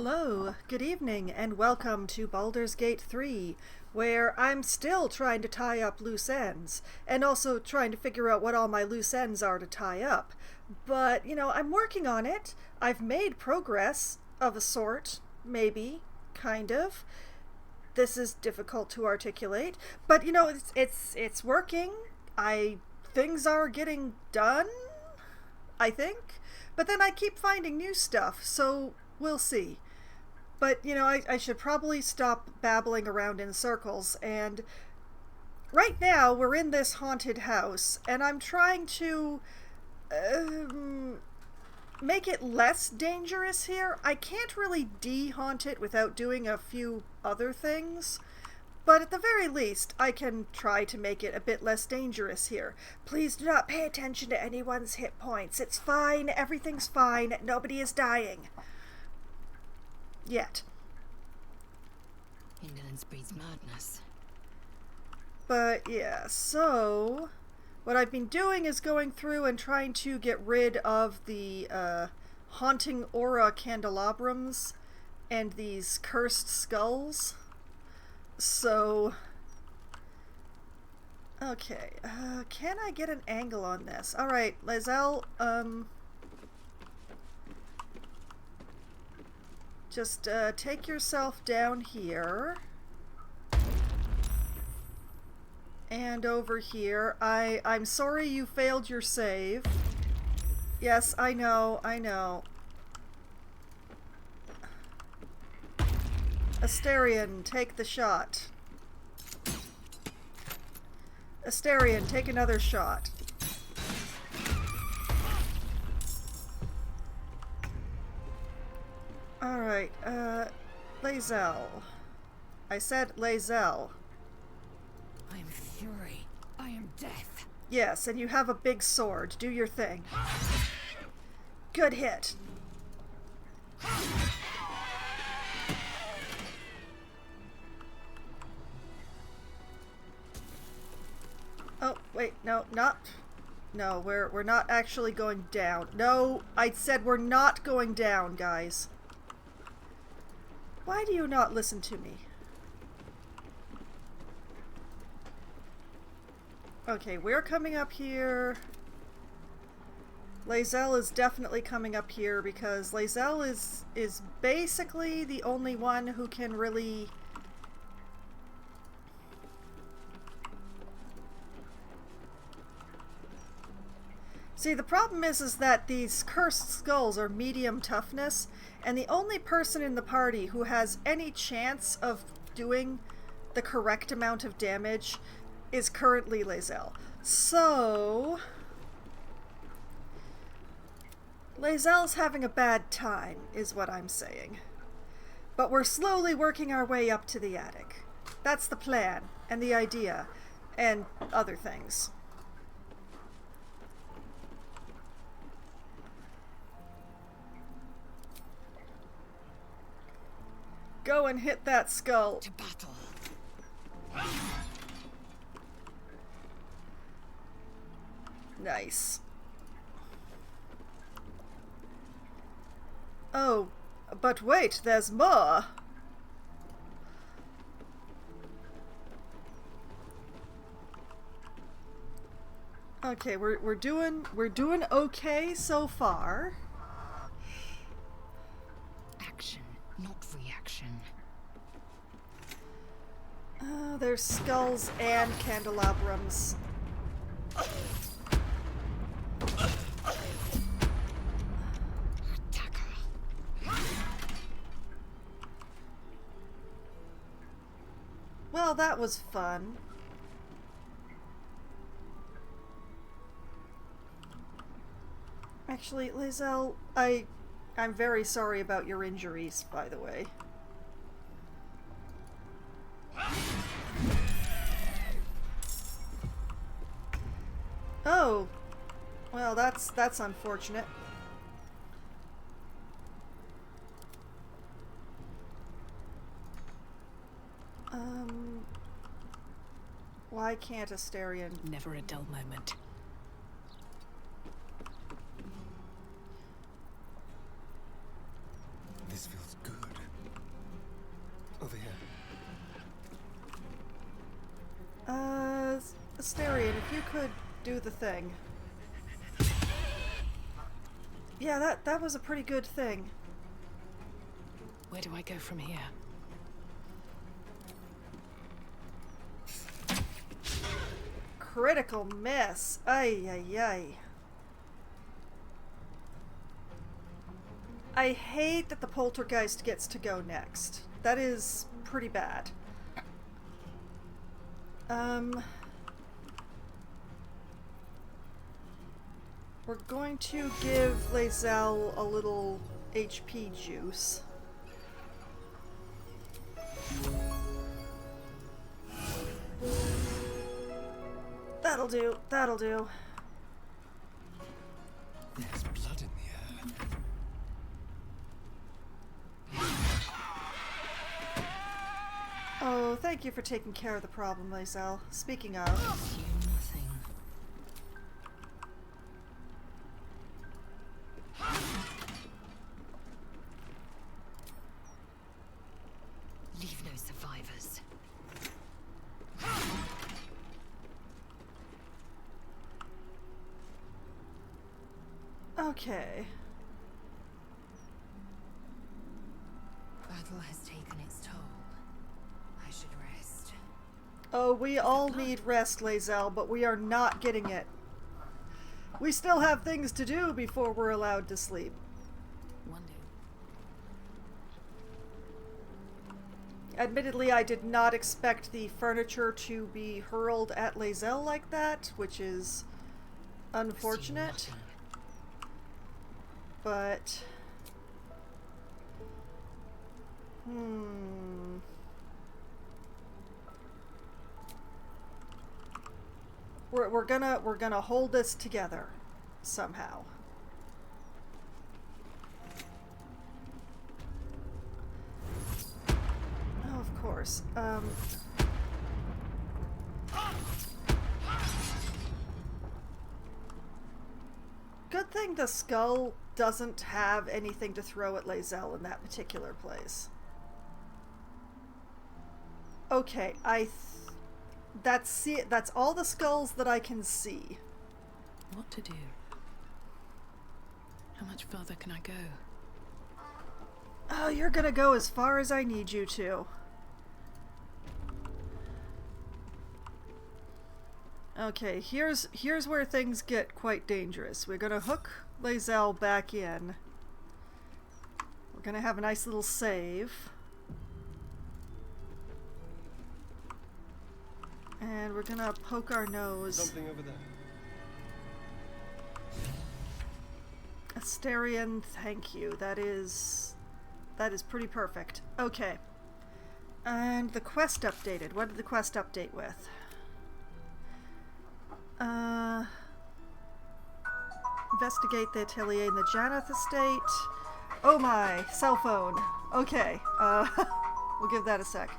Hello, good evening, and welcome to Baldur's Gate 3, where I'm still trying to tie up loose ends, and also trying to figure out what all my loose ends are to tie up. But, I'm working on it. I've made progress, of a sort, maybe, kind of. This is difficult to articulate, but, it's working. Things are getting done, I think. But then I keep finding new stuff, so we'll see. But, I should probably stop babbling around in circles, and right now we're in this haunted house, and I'm trying to make it less dangerous here. I can't really de-haunt it without doing a few other things, but at the very least, I can try to make it a bit less dangerous here. Please do not pay attention to anyone's hit points. It's fine, everything's fine, nobody is dying. Yet. Indolence breeds madness. But yeah, so what I've been doing is going through and trying to get rid of the haunting aura candelabrums and these cursed skulls. So, okay, can I get an angle on this? Alright, Lae'zel, just take yourself down here. And over here. I'm sorry you failed your save. Yes, I know. Asterion, take the shot. Asterion, take another shot. Alright, Lae'zel. I said Lae'zel. I am fury. I am death. Yes, and you have a big sword. Do your thing. Good hit. Oh, wait, no, we're not actually going down. No, I said we're not going down, guys. Why do you not listen to me? Okay, we're coming up here. Lae'zel is definitely coming up here because Lae'zel is basically the only one who can really... See, the problem is that these cursed skulls are medium toughness, and the only person in the party who has any chance of doing the correct amount of damage is currently Lae'zel. So... Lae'zel's having a bad time, is what I'm saying. But we're slowly working our way up to the attic. That's the plan, and the idea, and other things. Go and hit that skull. To battle. Nice. Oh, but wait, there's more. Okay, we're doing okay so far. Action, not reaction. There's skulls and candelabrums. Well, that was fun. Actually, Lae'zel, I'm very sorry about your injuries, by the way. Oh, well, that's unfortunate. Why can't Asterion? Never a dull moment. This feels good. Astarion, if you could do the thing. Yeah, that was a pretty good thing. Where do I go from here? Critical miss. Ay, ay, ay. I hate that the poltergeist gets to go next. That is pretty bad. We're going to give Lae'zel a little HP juice. That'll do, that'll do. There's blood in the air. Oh, thank you for taking care of the problem, Lae'zel. Speaking of... You nothing. Leave no survivors. Okay. Battle has taken its toll. I should rest. Oh, we all need rest, Lae'zel, but we are not getting it. We still have things to do before we're allowed to sleep. One day. Admittedly, I did not expect the furniture to be hurled at Lae'zel like that, which is unfortunate. But... We're gonna hold this together somehow. Oh, of course. Good thing the skull doesn't have anything to throw at Lae'zel in that particular place. Okay, that's all the skulls that I can see. What to do? How much further can I go? Oh, you're gonna go as far as I need you to. Okay, here's where things get quite dangerous. We're gonna hook Lae'zel back in. We're gonna have a nice little save. And we're gonna poke our nose. Something over there. Astarion, thank you. That is pretty perfect. Okay. And the quest updated. What did the quest update with? Investigate the atelier in the Janeth estate. Oh my, cell phone. Okay. We'll give that a sec.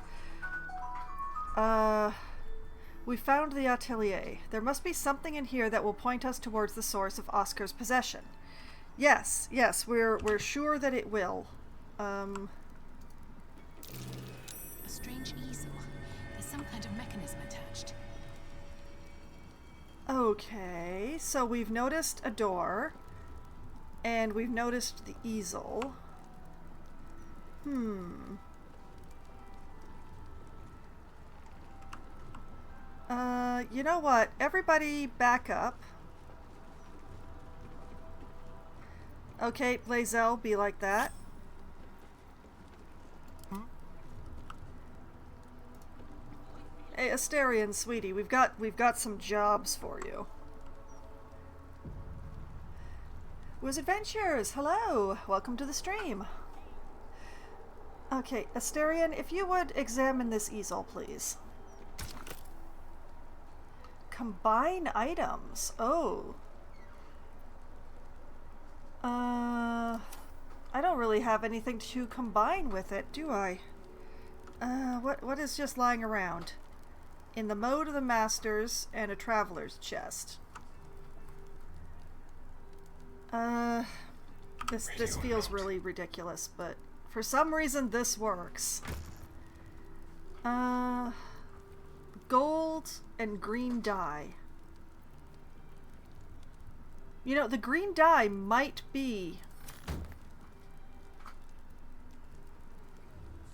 We found the atelier. There must be something in here that will point us towards the source of Oscar's possession. Yes, we're sure that it will. A strange easel. There's some kind of mechanism attached. Okay, so we've noticed a door, and we've noticed the easel. You know what? Everybody back up. Okay, Lae'zel, be like that. Hey, Astarion, sweetie, we've got some jobs for you. Wiz Adventures, hello! Welcome to the stream. Okay, Astarion, if you would examine this easel, please. Combine items. Oh. I don't really have anything to combine with it, do I? What is just lying around? In the mode of the masters and a traveler's chest. This feels really ridiculous, but for some reason this works. gold and green dye. You know, the green dye might be...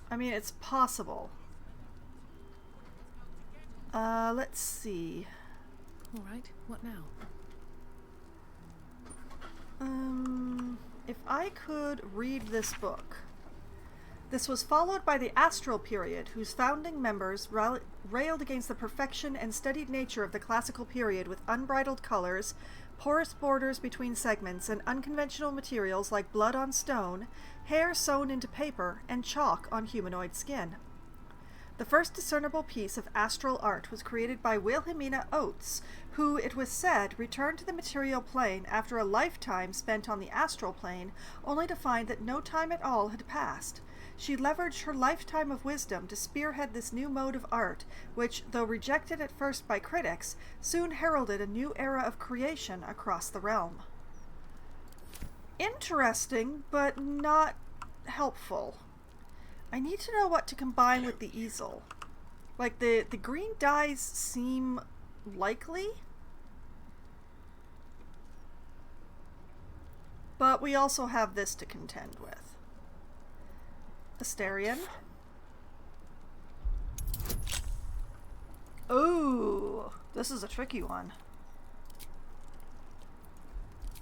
I mean, it's possible. Let's see. Alright, what now? If I could read this book. This was followed by the Astral Period, whose founding members railed against the perfection and studied nature of the classical period with unbridled colors, porous borders between segments, and unconventional materials like blood on stone, hair sewn into paper, and chalk on humanoid skin. The first discernible piece of astral art was created by Wilhelmina Oates, who, it was said, returned to the material plane after a lifetime spent on the astral plane, only to find that no time at all had passed. She leveraged her lifetime of wisdom to spearhead this new mode of art, which, though rejected at first by critics, soon heralded a new era of creation across the realm. Interesting, but not helpful. I need to know what to combine with the easel. Like, the green dyes seem likely, but we also have this to contend with. Asterion. Ooh, this is a tricky one.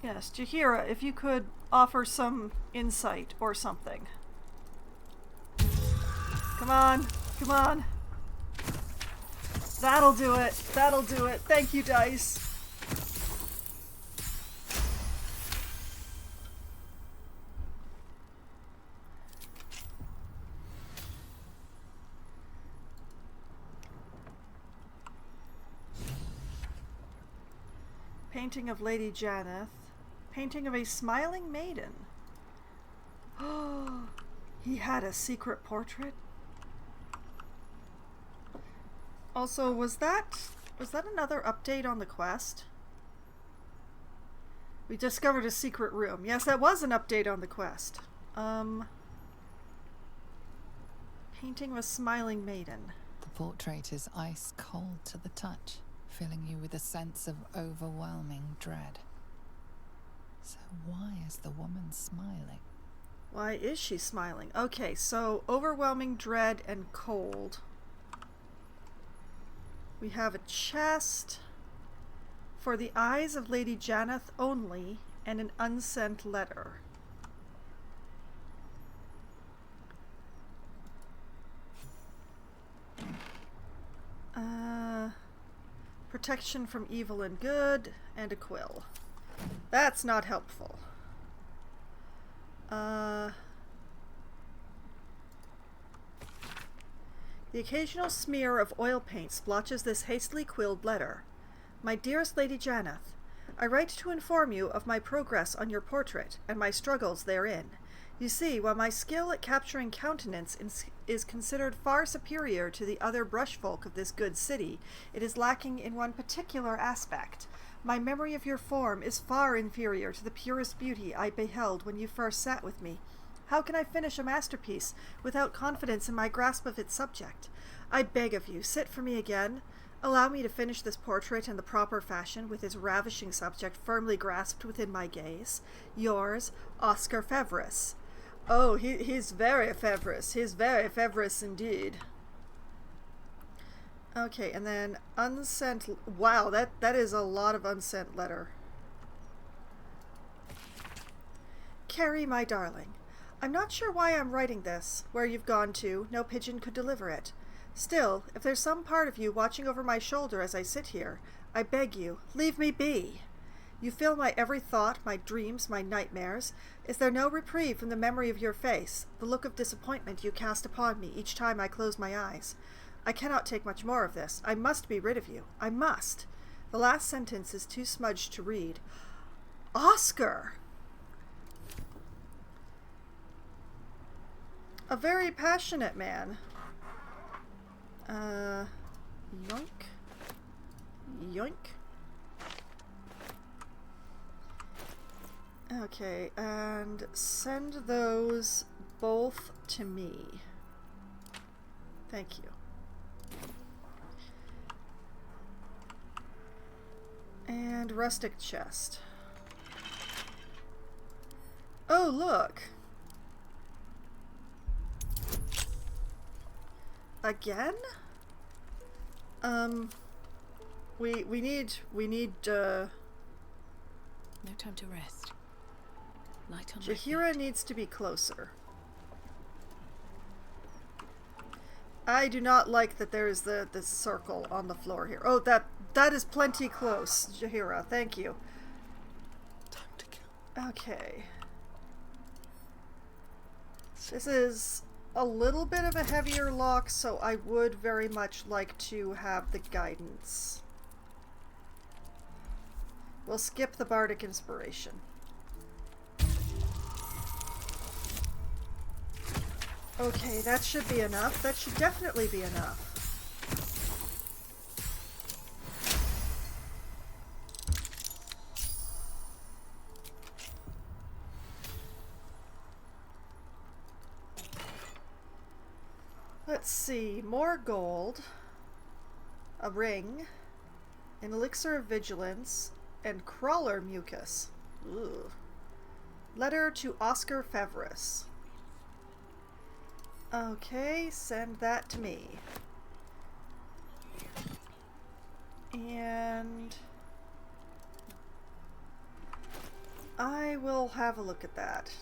Yes, Jaheira, if you could offer some insight or something. Come on, come on. That'll do it, that'll do it. Thank you, dice. Painting of Lady Janeth. Painting of a smiling maiden. Oh, he had a secret portrait? Also, was that another update on the quest? We discovered a secret room. Yes, that was an update on the quest. Painting of a smiling maiden. The portrait is ice cold to the touch, filling you with a sense of overwhelming dread. So why is the woman smiling? Why is she smiling? Okay, so overwhelming dread and cold. We have a chest for the eyes of Lady Janeth only and an unsent letter. Protection from evil and good, and a quill. That's not helpful. The occasional smear of oil paint splotches this hastily quilled letter. My dearest Lady Janeth, I write to inform you of my progress on your portrait and my struggles therein. You see, while my skill at capturing countenance is considered far superior to the other brushfolk of this good city, it is lacking in one particular aspect. My memory of your form is far inferior to the purest beauty I beheld when you first sat with me. How can I finish a masterpiece without confidence in my grasp of its subject? I beg of you, sit for me again. Allow me to finish this portrait in the proper fashion, with its ravishing subject firmly grasped within my gaze. Yours, Oscar Fevris. Oh, he's very Fevris. He's very Fevris indeed. Okay, and then unsent... Wow, that is a lot of unsent letter. Carrie, my darling, I'm not sure why I'm writing this. Where you've gone to, no pigeon could deliver it. Still, if there's some part of you watching over my shoulder as I sit here, I beg you, leave me be. You fill my every thought, my dreams, my nightmares. Is there no reprieve from the memory of your face, the look of disappointment you cast upon me each time I close my eyes? I cannot take much more of this. I must be rid of you. I must. The last sentence is too smudged to read. Oscar! A very passionate man. Yoink. Yoink. Okay, and send those both to me. Thank you. And rustic chest. Oh, look. Again? We need No time to rest. Light on my Jaheira feet. needs to be closer. I do not like that there is this circle on the floor here. Oh, that is plenty close, Jaheira. Thank you. Time to kill. Okay. This is a little bit of a heavier lock, so I would very much like to have the guidance. We'll skip the bardic inspiration. Okay, that should be enough. That should definitely be enough. Let's see. More gold. A ring. An elixir of vigilance. And crawler mucus. Ooh. Letter to Oscar Fevris. Okay, send that to me. And I will have a look at that.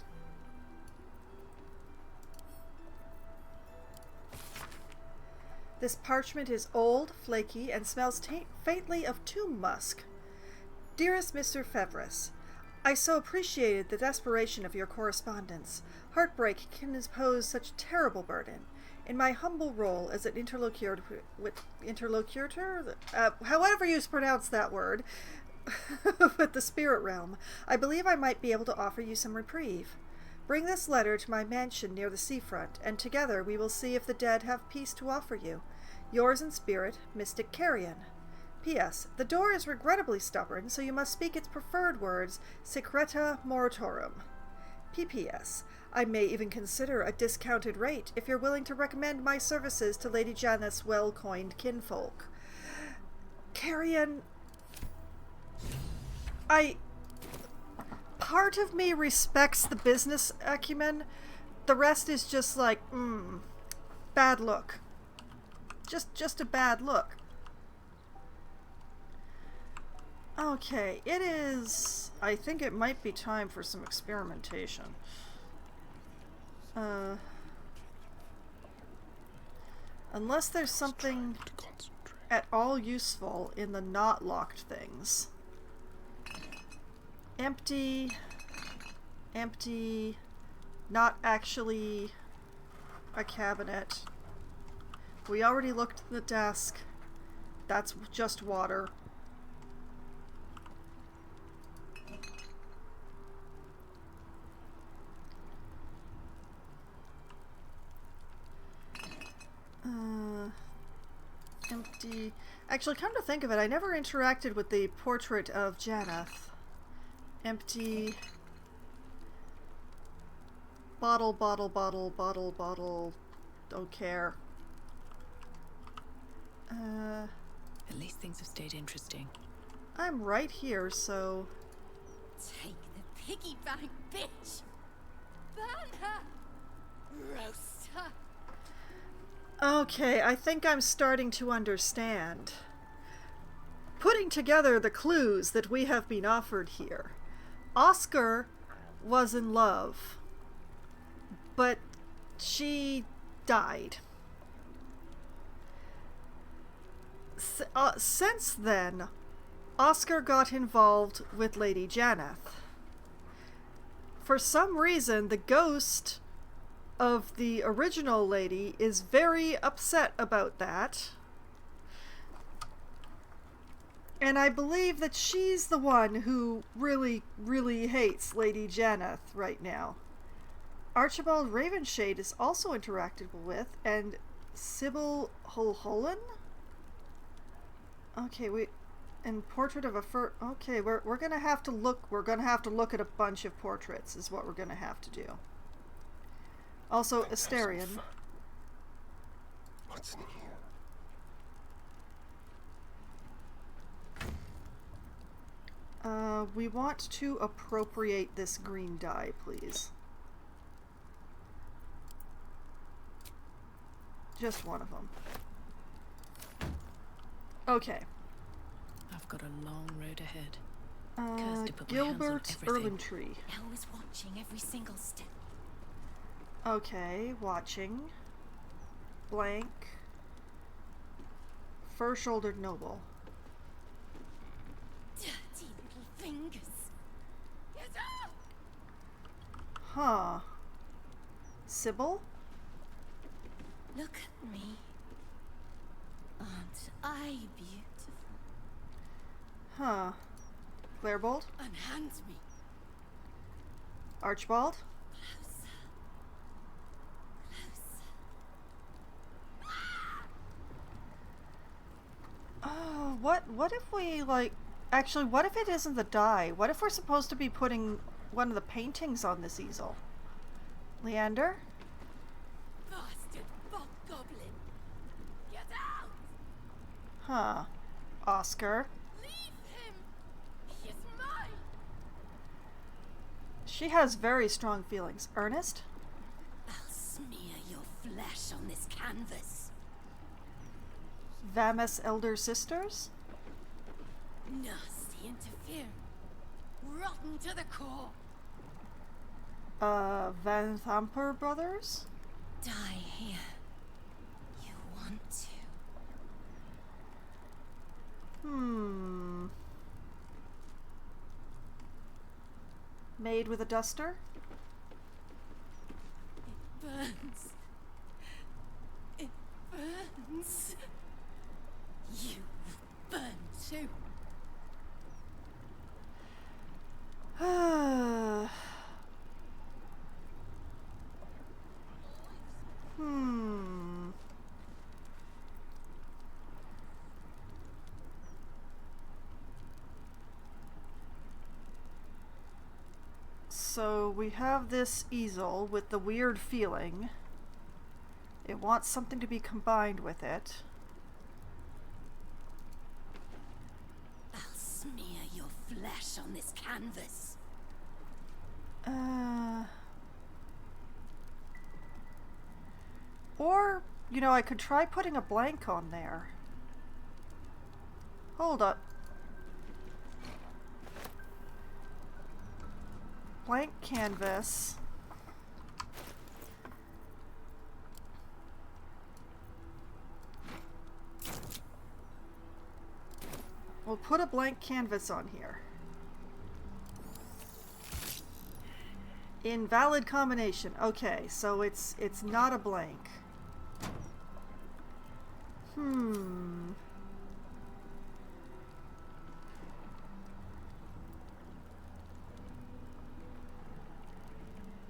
This parchment is old, flaky, and smells faintly of tomb musk. Dearest Mr. Fevris, I so appreciated the desperation of your correspondence. Heartbreak can impose such a terrible burden. In my humble role as an interlocutor, however you pronounce that word, with the spirit realm, I believe I might be able to offer you some reprieve. Bring this letter to my mansion near the seafront, and together we will see if the dead have peace to offer you. Yours in spirit, Mystic Carrion. P.S. The door is regrettably stubborn, so you must speak its preferred words, Secreta Moratorum. P.P.S. I may even consider a discounted rate if you're willing to recommend my services to Lady Janeth's well-coined kinfolk. Carrion... Part of me respects the business acumen. The rest is just like, bad look. Just a bad look. Okay, it is... I think it might be time for some experimentation. Unless there's something at all useful in the not locked things. Empty. Empty. Not actually a cabinet. We already looked at the desk. That's just water. Empty. Actually, come to think of it, I never interacted with the portrait of Janeth. Empty. Bottle, bottle, bottle, bottle, bottle. Don't care. At least things have stayed interesting. I'm right here, so... Take the piggy bank, bitch! Burn her! Roast her! Okay, I think I'm starting to understand. Putting together the clues that we have been offered here. Oscar was in love, but she died. Since then, Oscar got involved with Lady Janeth. For some reason, the ghost of the original lady is very upset about that. And I believe that she's the one who really, really hates Lady Janeth right now. Archibald Ravenshade is also interacted with, and Sybil Holholin? Okay, and portrait of a okay, we're gonna have to look at a bunch of portraits is what we're gonna have to do. Also, Asterion. What's in here? We want to appropriate this green dye, please. Just one of them. Okay. I've got a long road ahead. Cursed to put my hands on Gilbert everything. Erlentree. Now is watching every single step. Okay, watching. Blank. Fur-shouldered noble. Dirty little fingers. Get up! Huh. Sybil? Look at me. Aren't I beautiful? Huh. Clairbold? Unhand me. Archibald? Closer. Closer. Oh, what if we, like... Actually, what if it isn't the dye? What if we're supposed to be putting one of the paintings on this easel? Leander? Bastard bog-goblin. Get out! Huh. Oscar? Leave him! He is mine! She has very strong feelings. Ernest? I'll smear your flesh on this canvas. Vamis Elder Sisters? Nasty interfering. Rotten to the core. Van Thamper Brothers? Die here. You want to. Maid with a duster? It burns. It burns. You will burn too. So we have this easel with the weird feeling. It wants something to be combined with it. I'll smear your flesh on this canvas. Or, you know, I could try putting a blank on there. Hold up. Blank canvas. We'll put a blank canvas on here. Invalid combination. Okay, so it's not a blank.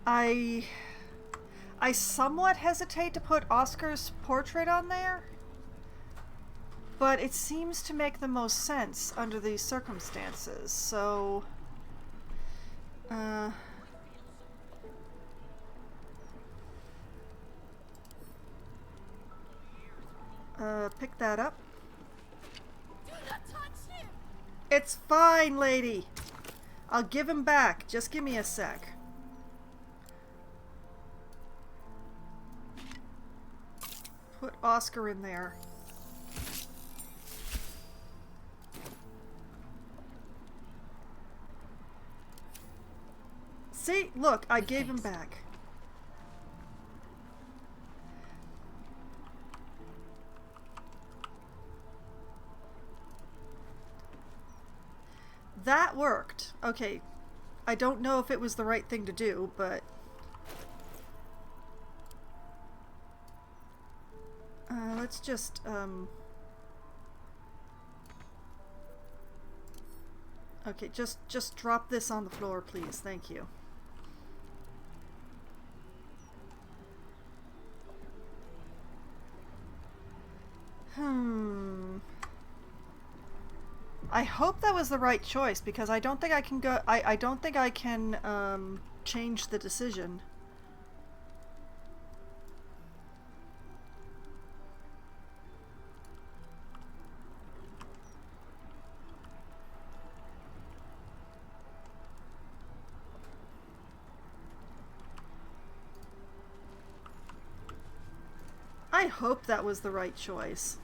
I somewhat hesitate to put Oscar's portrait on there, but it seems to make the most sense under these circumstances, so... pick that up. Do not touch him! It's fine, lady! I'll give him back. Just give me a sec. Put Oscar in there. See? Look, I gave him back. That worked. Okay. I don't know if it was the right thing to do, but... let's just, okay, just drop this on the floor, please. Thank you. I hope that was the right choice, because I don't think I can go... I don't think I can, change the decision. I hope that was the right choice.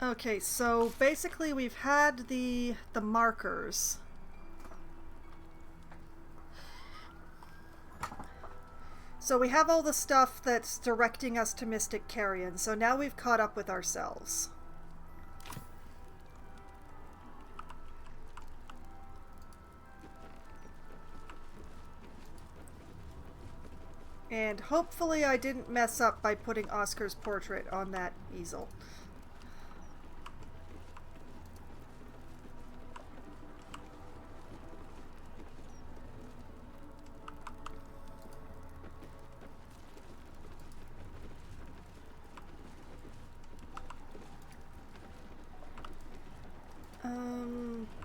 Okay, so basically we've had the markers. So we have all the stuff that's directing us to Mystic Carrion, so now we've caught up with ourselves. And hopefully I didn't mess up by putting Oscar's portrait on that easel.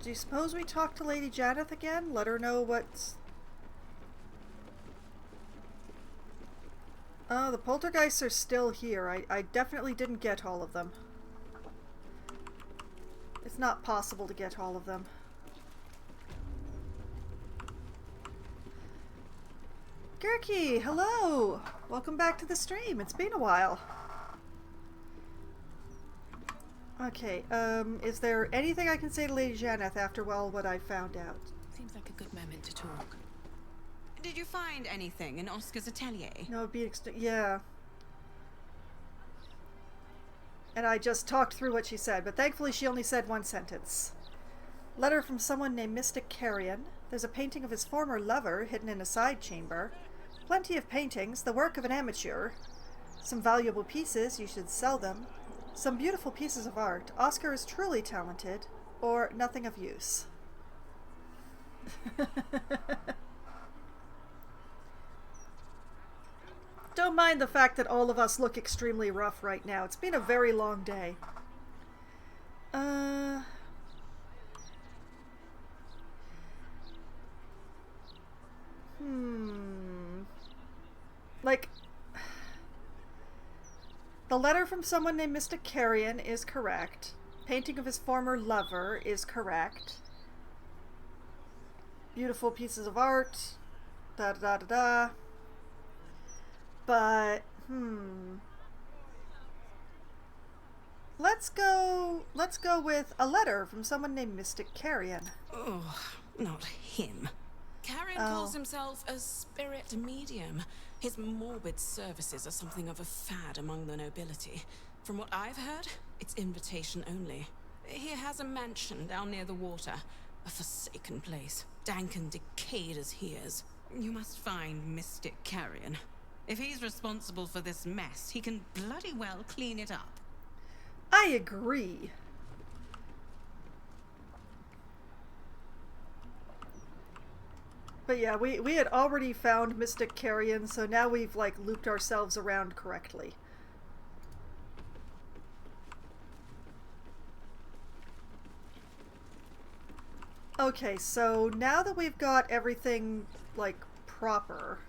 Do you suppose we talk to Lady Janeth again? Let her know what's... Oh, the poltergeists are still here. I definitely didn't get all of them. It's not possible to get all of them. Gurky, hello! Welcome back to the stream. It's been a while. Okay, is there anything I can say to Lady Janeth after, well, what I found out? Seems like a good moment to talk. Did you find anything in Oscar's atelier? No, it'd be yeah. And I just talked through what she said, but thankfully she only said one sentence. Letter from someone named Mystic Carrion. There's a painting of his former lover hidden in a side chamber. Plenty of paintings, the work of an amateur. Some valuable pieces, you should sell them. Some beautiful pieces of art. Oscar is truly talented, or nothing of use. Don't mind the fact that all of us look extremely rough right now. It's been a very long day. Like, the letter from someone named Mystic Carrion is correct. Painting of his former lover is correct. Beautiful pieces of art. Da da da da da. But, Let's go with a letter from someone named Mystic Carrion. Oh, not him. Carrion calls himself a spirit medium. His morbid services are something of a fad among the nobility. From what I've heard, it's invitation only. He has a mansion down near the water, a forsaken place, dank and decayed as he is. You must find Mystic Carrion. If he's responsible for this mess, he can bloody well clean it up. I agree. But yeah, we had already found Mystic Carrion, so now we've, like, looped ourselves around correctly. Okay, so now that we've got everything, like, proper...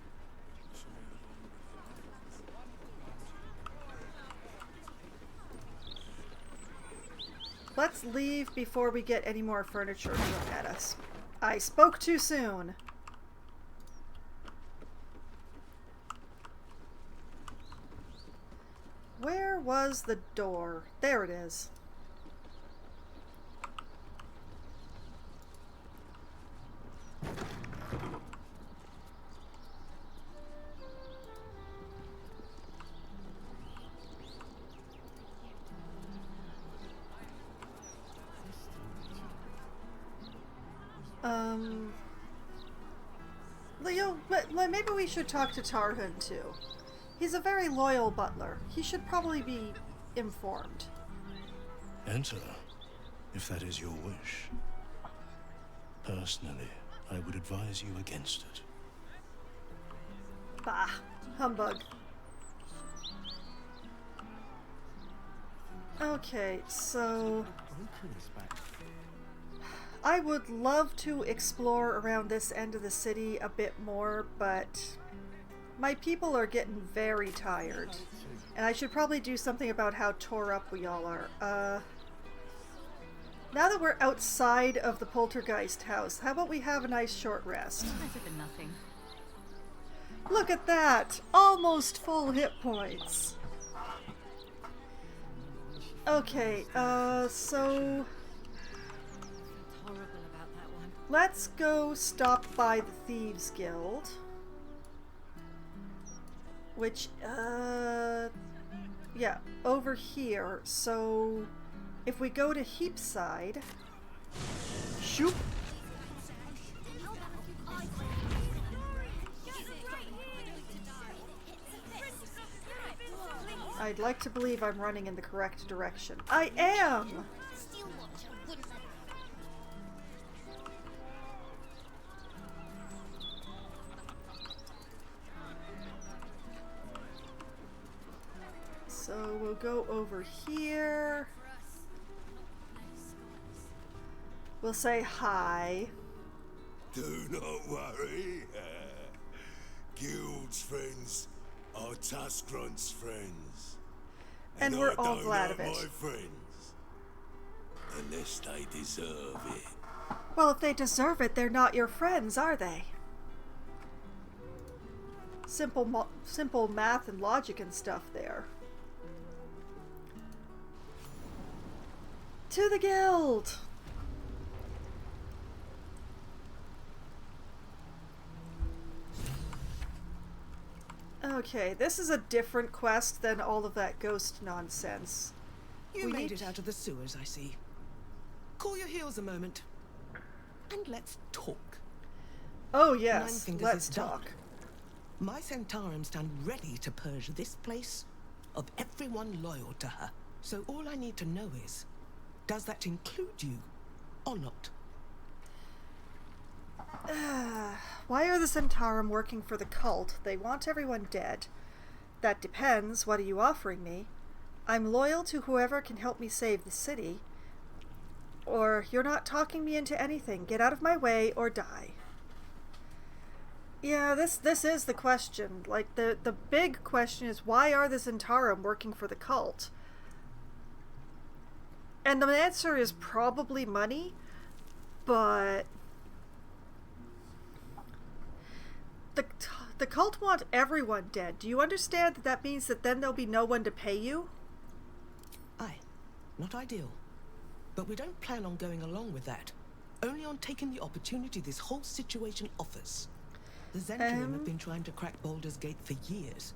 Let's leave before we get any more furniture thrown at us. I spoke too soon. Where was the door? There it is. Leo, maybe we should talk to Tarhun too. He's a very loyal butler. He should probably be informed. Enter, if that is your wish. Personally, I would advise you against it. Bah, humbug. Okay, so... I would love to explore around this end of the city a bit more, but my people are getting very tired. And I should probably do something about how tore up we all are. Now that we're outside of the poltergeist house, how about we have a nice short rest? Better than nothing. Look at that! Almost full hit points. Okay, so Horrible about that one. let's go stop by the Thieves Guild. Which, yeah, over here. So, if we go to Heapside, shoop. I'd like to believe I'm running in the correct direction. I am! So we'll go over here. We'll say hi. Do not worry. Guild's friends are Tuskrunt's friends. And we're all don't glad of hurt it. my friends. Unless they deserve it. Well, if they deserve it, they're not your friends, are they? Simple math and logic and stuff there. To the guild! Okay, this is a different quest than all of that ghost nonsense. You We made need- it out of the sewers, I see. Cool your heels a moment. And let's talk. Oh Nine yes, Fingers let's is done. talk. My Centaurums stand ready to purge this place of everyone loyal to her. So all I need to know is, does that include you or not? Why are the Centaurum working for the cult? They want everyone dead. That depends. What are you offering me? I'm loyal to whoever can help me save the city. Or you're not talking me into anything. Get out of my way or die. Yeah, this is the question. Like, the big question is, why are the Centaurum working for the cult? And the answer is probably money, but the cult want everyone dead. Do you understand that that means that then there'll be no one to pay you? Aye, not ideal. But we don't plan on going along with that. Only on taking the opportunity this whole situation offers. The Zentrum have been trying to crack Baldur's Gate for years.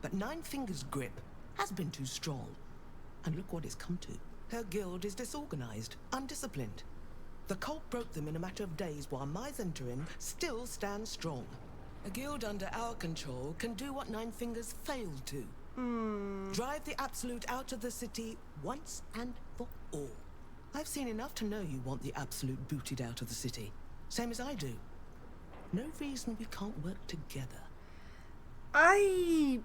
But Nine Fingers' grip has been too strong. And look what it's come to. Her guild is disorganized, undisciplined. The cult broke them in a matter of days while my Zentrum still stands strong. A guild under our control can do what Nine Fingers failed to. Drive the Absolute out of the city once and for all. I've seen enough to know you want the Absolute booted out of the city. Same as I do. No reason we can't work together. I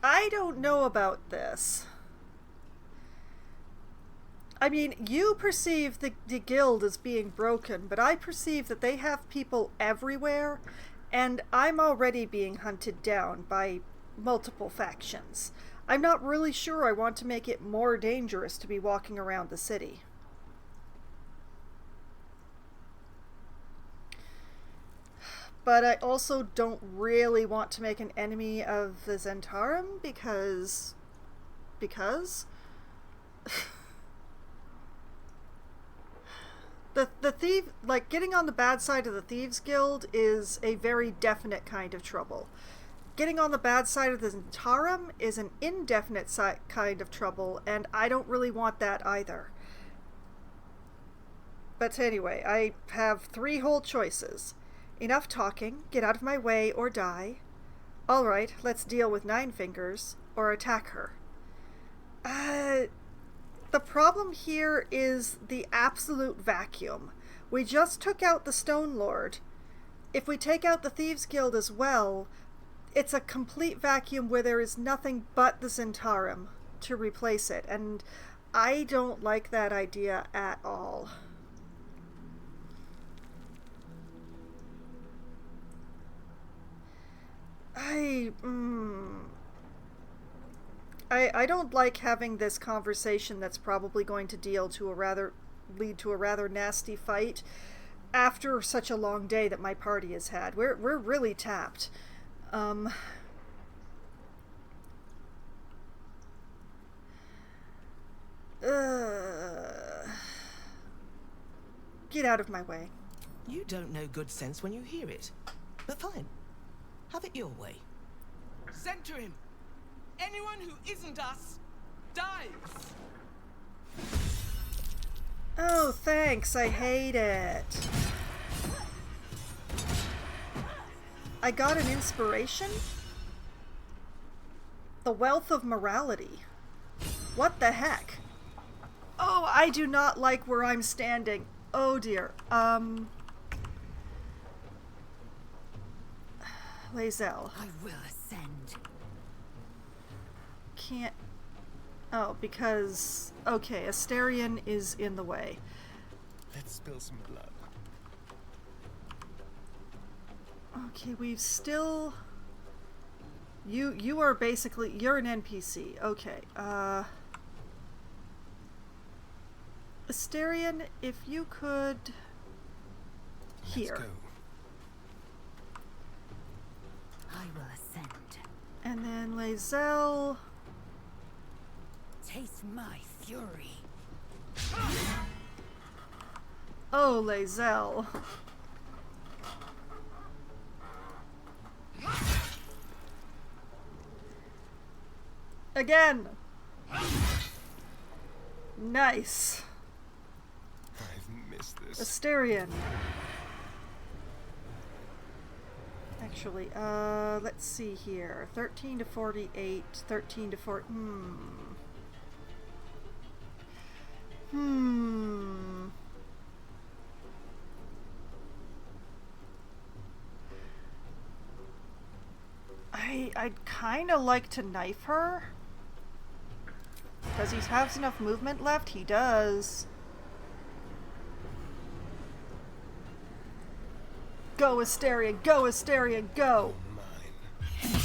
don't know about this. I mean, you perceive the guild as being broken, but I perceive that they have people everywhere, and I'm already being hunted down by multiple factions. I'm not really sure I want to make it more dangerous to be walking around the city. But I also don't really want to make an enemy of the Zentaurum because the thief, like, getting on the bad side of the Thieves Guild is a very definite kind of trouble. Getting on the bad side of the Zentaurum is an indefinite kind of trouble, and I don't really want that either. But anyway, I have 3 whole choices. Enough talking, get out of my way or die. Alright, let's deal with Nine Fingers, or attack her. The problem here is the absolute vacuum. We just took out the Stone Lord. If we take out the Thieves Guild as well, it's a complete vacuum where there is nothing but the Zentaurum to replace it, and I don't like that idea at all. I don't like having this conversation that's probably going to deal to a rather lead to a rather nasty fight after such a long day that my party has had. We're really tapped. Get out of my way. You don't know good sense when you hear it. But fine. Have it your way. Center him! Anyone who isn't us dies! Oh, thanks. I hate it. I got an inspiration? The wealth of morality. What the heck? Oh, I do not like where I'm standing. Oh dear. Lae'zel. I will ascend. Can't... Oh, because... Okay, Asterion is in the way. Let's spill some blood. Okay, we've still... You are basically... You're an NPC. Okay, Asterion, if you could... Here. Let's go. I will ascend. And then Lae'zel... Taste my fury. Oh, Lae'zel. Again! Nice. I've missed this. Asterion. Actually, let's see here. 13 to 48, 13 to 4... I'd kind of like to knife her. Does he have enough movement left? He does. Go, Asterion! Go, Asterion! Go! Mine.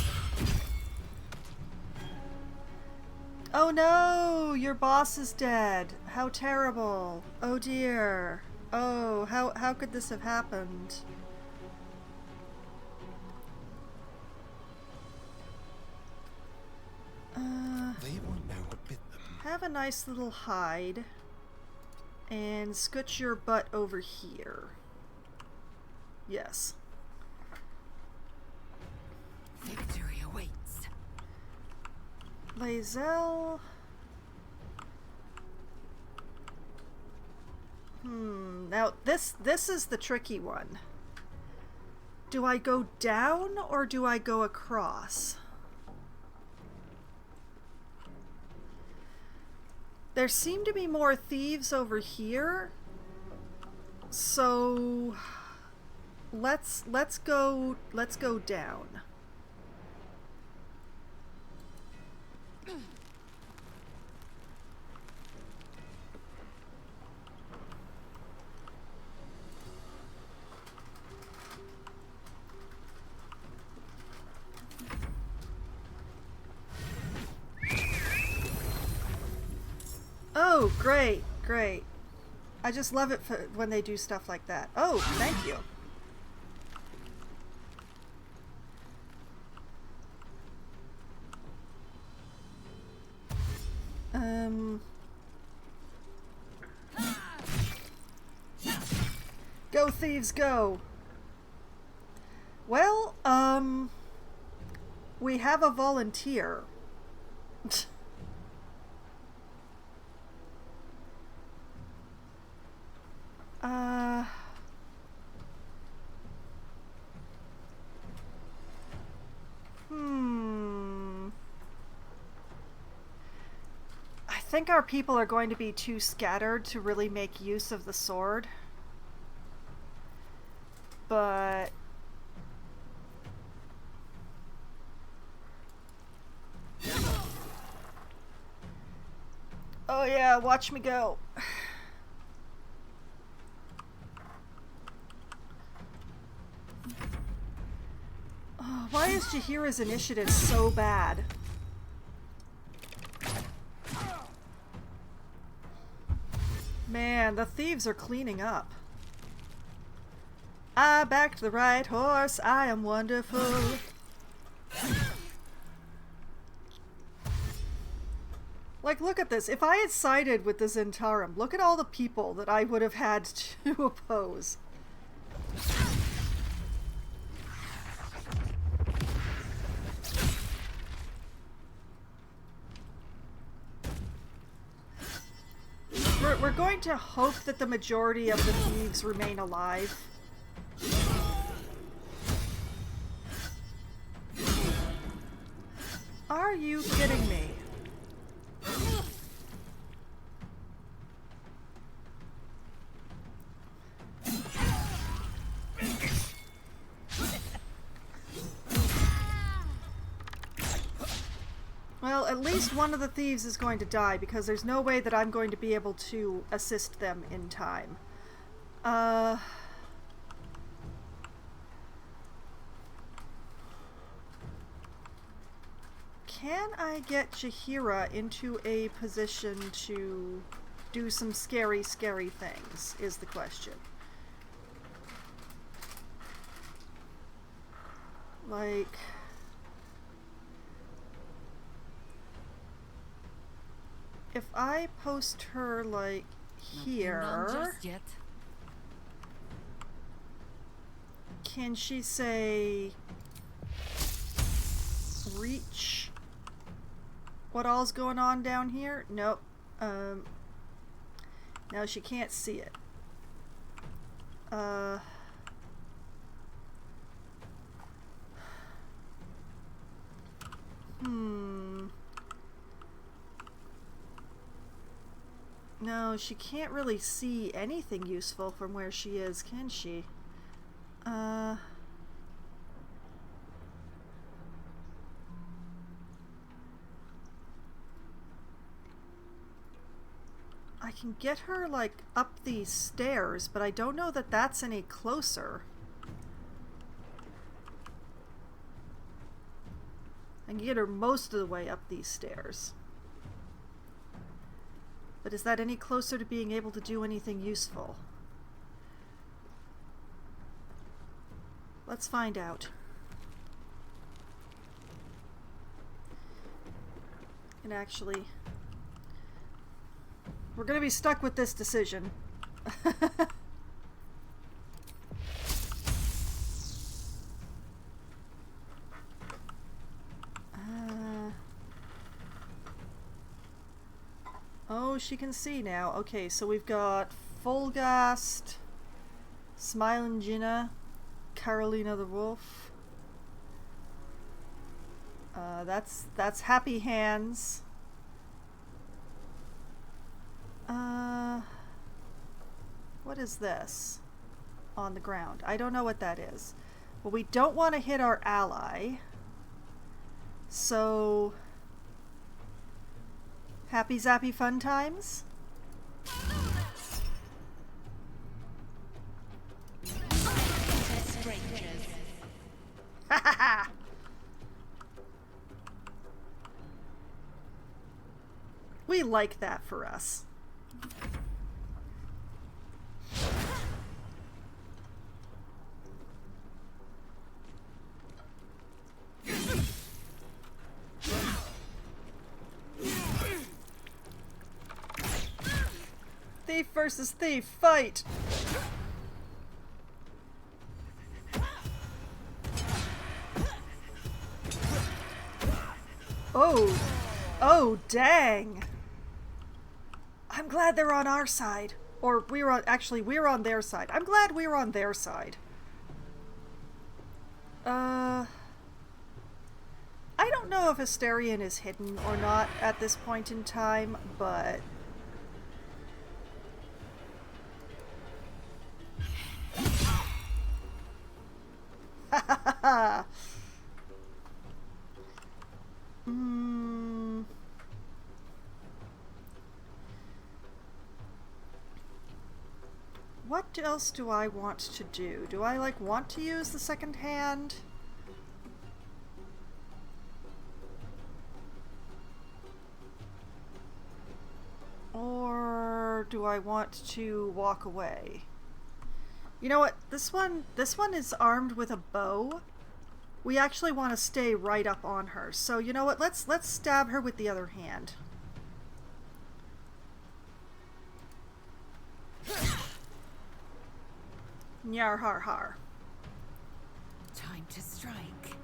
Oh no! Your boss is dead. How terrible. Oh dear. Oh, how could this have happened? They won't know what bit them. Have a nice little hide. And scooch your butt over here. Yes. Victory awaits. Lae'zel. Now this is the tricky one. Do I go down or do I go across? There seem to be more thieves over here. So let's go down. Oh, great, great. I just love it when they do stuff like that. Oh, thank you. Go, thieves, go! Well, we have a volunteer. I think our people are going to be too scattered to really make use of the sword. But oh yeah, watch me go. Oh, why is Jaheira's initiative so bad? Man, the thieves are cleaning up. I backed the right horse. I am wonderful. Like, look at this. If I had sided with the Zentarum, look at all the people that I would have had to oppose. We're going to hope that the majority of the thieves remain alive. Are you kidding me? Well, at least one of the thieves is going to die because there's no way that I'm going to be able to assist them in time. Can I get Jahira into a position to do some scary, scary things, is the question. Like... if I post her, like, here... can she say... reach... what all's going on down here? Nope. No, she can't see it. No, she can't really see anything useful from where she is, can she? I can get her, like, up these stairs, but I don't know that that's any closer. I can get her most of the way up these stairs. But is that any closer to being able to do anything useful? Let's find out. And actually... we're gonna be stuck with this decision. Oh, she can see now. Okay, so we've got Folgast, Smiling Jinna, Carolina the Wolf. That's Happy Hands. What is this on the ground? I don't know what that is. Well, we don't want to hit our ally. So... Happy Zappy Fun Times? Ha ha ha! We like that for us. Thief versus thief, fight! Oh! Oh, dang! I'm glad they're on our side. Or we're on, actually, we're on their side. I'm glad we're on their side. I don't know if Asterion is hidden or not at this point in time, but... What else do I want to do? Do I, like, want to use the second hand? Or do I want to walk away? You know what? This one is armed with a bow. We actually want to stay right up on her. So you know what? Let's stab her with the other hand. Nyar har har. Time to strike.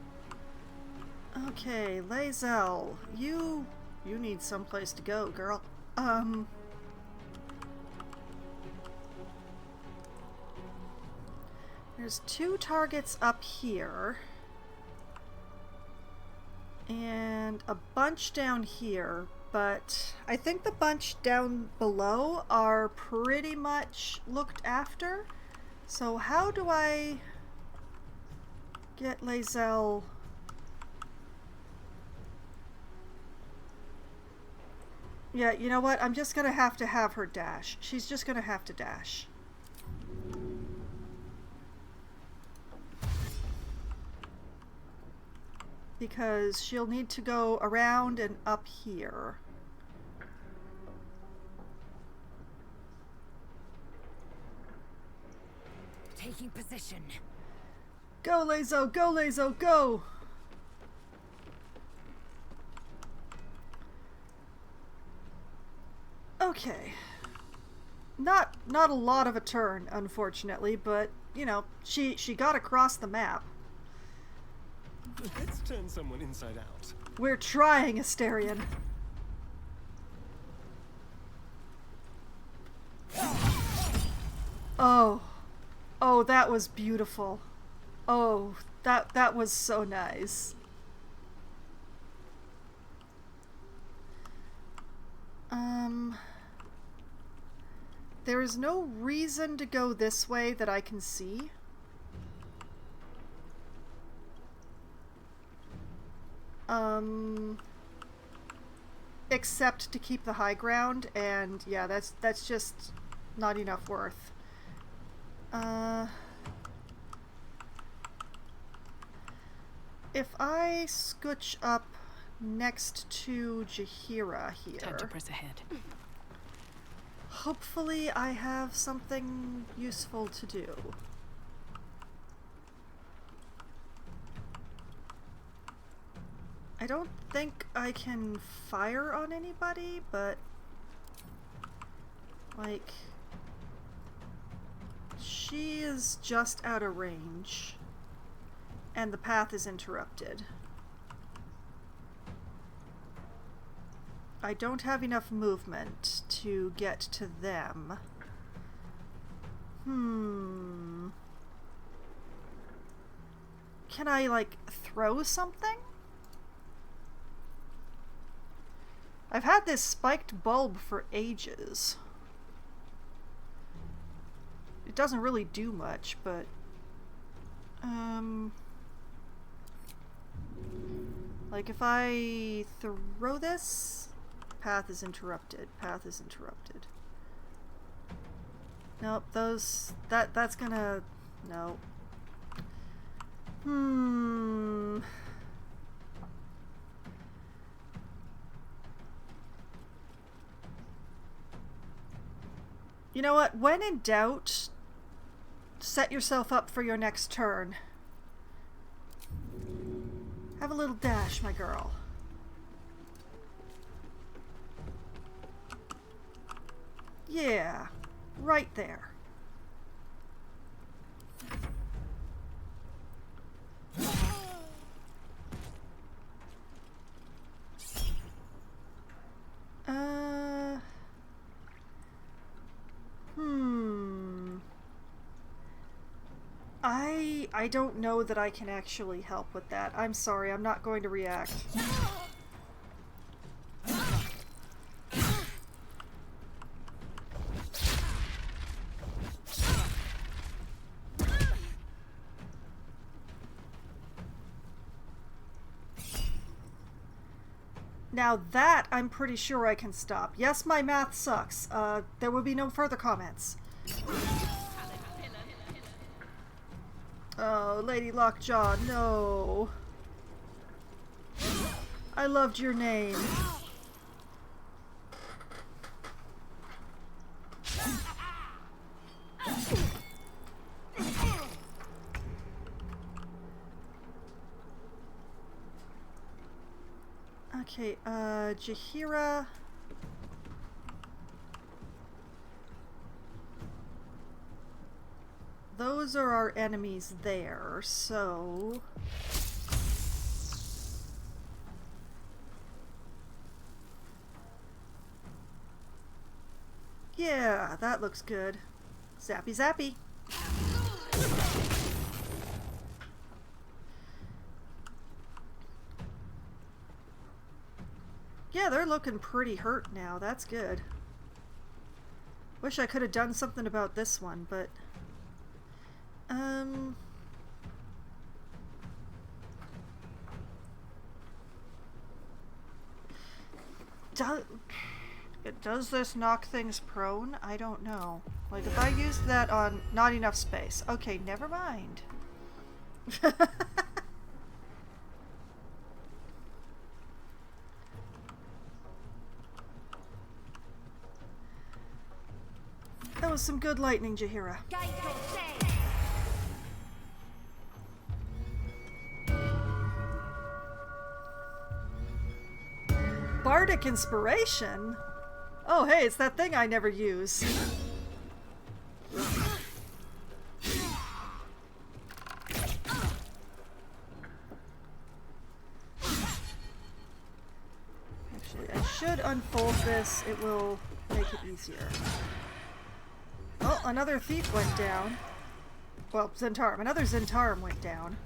Okay, Lae'zel, you need someplace to go, girl. There's 2 targets up here. And a bunch down here, but I think the bunch down below are pretty much looked after. So how do I get Lae'zel? Yeah, you know what? I'm just gonna have to have her dash. She's just gonna have to dash. Because she'll need to go around and up here. Taking position. Go, Lae'zel! Go, Lae'zel! Go! Okay. Not a lot of a turn, unfortunately, but, you know, she got across the map. Let's turn someone inside out. We're trying, Asterion. Oh. Oh, that was beautiful. Oh, that was so nice. There is no reason to go this way that I can see. Except to keep the high ground, and yeah, that's just not enough worth. If I scooch up next to Jaheira here, Time to press ahead. hopefully I have something useful to do. I don't think I can fire on anybody, but like, she is just out of range and the path is interrupted. I don't have enough movement to get to them. Can I, like, throw something? I've had this spiked bulb for ages. It doesn't really do much, but... like, if I throw this... Path is interrupted. Path is interrupted. Nope, those... That's gonna... No. You know what? When in doubt, set yourself up for your next turn. Have a little dash, my girl. Yeah, right there. I don't know that I can actually help with that. I'm sorry, I'm not going to react. Now that I'm pretty sure I can stop. Yes, my math sucks. There will be no further comments. Oh, Lady Lockjaw, no. I loved your name. Okay, Jaheira. Those are our enemies there, so... Yeah, that looks good. Zappy zappy. Yeah, they're looking pretty hurt now. That's good. Wish I could have done something about this one, but... Does this knock things prone? I don't know. Like, if I used that on not enough space. Okay, never mind. That was some good lightning, Jaheira. Bardic inspiration? Oh, hey, it's that thing I never use. Actually, I should unfold this. It will make it easier. Oh, another thief went down. Well, Zentarum. Another Zentarum went down.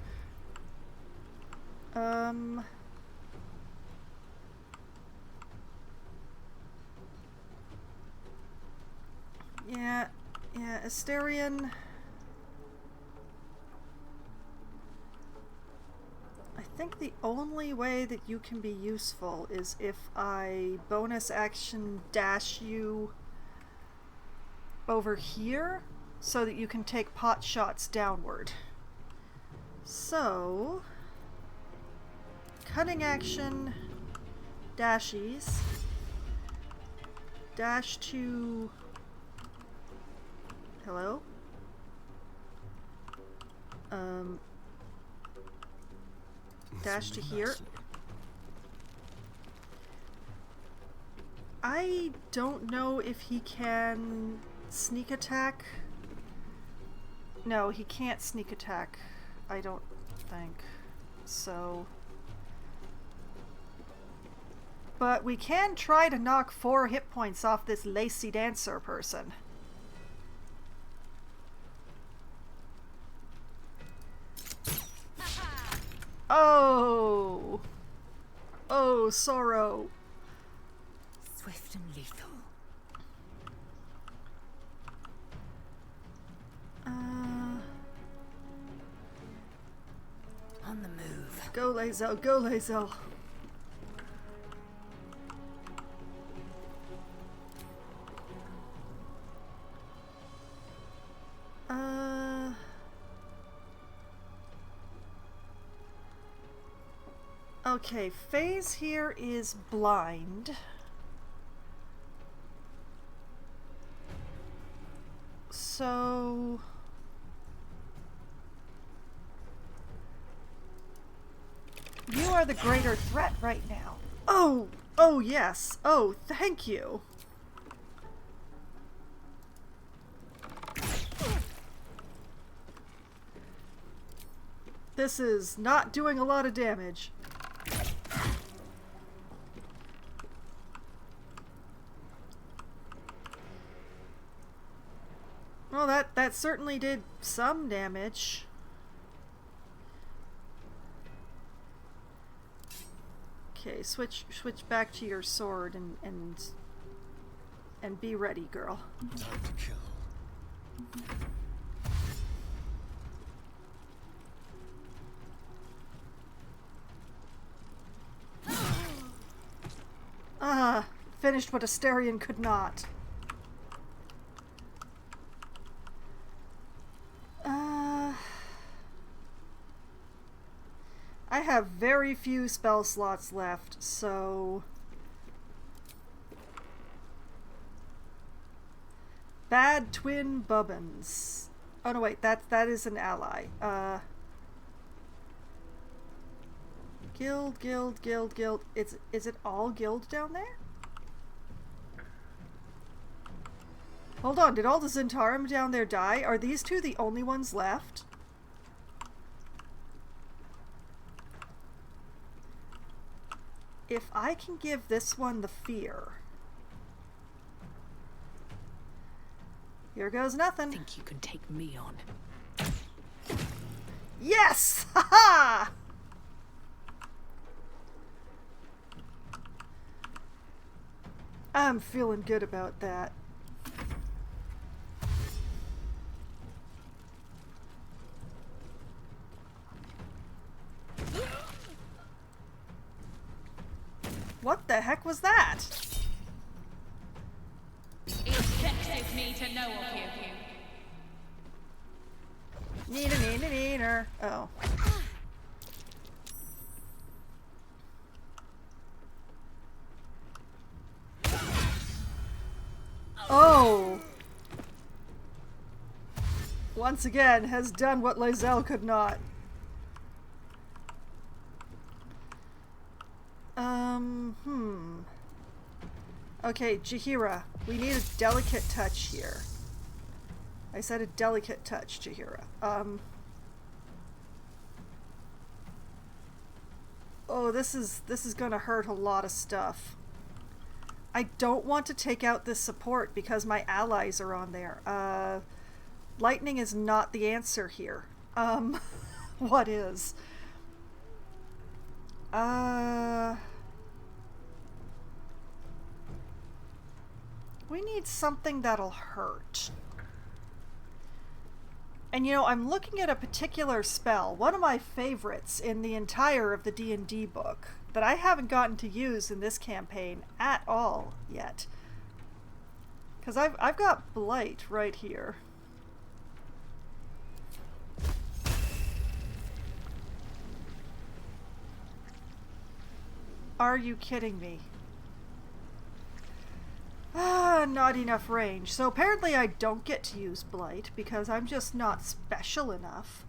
Yeah, Asterion. I think the only way that you can be useful is if I bonus action dash you over here so that you can take pot shots downward. So, cunning action, dashies, dash to... Hello? Dash to here. I don't know if he can sneak attack. No, he can't sneak attack. I don't think. So... But we can try to knock 4 hit points off this lacy dancer person. Oh! Oh, sorrow. Swift and lethal. On the move. Go, Lae'zel, go, Lae'zel. Okay, Phase here is blind. So... You are the greater threat right now. Oh! Oh, yes. Oh, thank you. This is not doing a lot of damage. Well, that certainly did some damage. Okay, switch back to your sword and be ready, girl. Time to kill. Finished what Asterion could not. I have very few spell slots left, so... Bad Twin Bubbins. Oh no, wait, that is an ally. Guild, guild, guild, guild. Is it all guild down there? Hold on, did all the Zentarum down there die? Are these two the only ones left? If I can give this one the fear. Here goes nothing. Think you can take me on? Yes! Ha ha! I'm feeling good about that. What the heck was that? It vexes me to know of you. Neener, neener, neener. Oh. Oh! Once again, has done what Lae'zel could not. Okay, Jaheira, we need a delicate touch here. I said a delicate touch, Jaheira. Oh, this is gonna hurt a lot of stuff. I don't want to take out this support because my allies are on there. Lightning is not the answer here. What is? We need something that'll hurt. And you know, I'm looking at a particular spell, one of my favorites in the entire of the D&D book, that I haven't gotten to use in this campaign at all yet. Because I've got Blight right here. Are you kidding me? Not enough range. So apparently I don't get to use Blight because I'm just not special enough.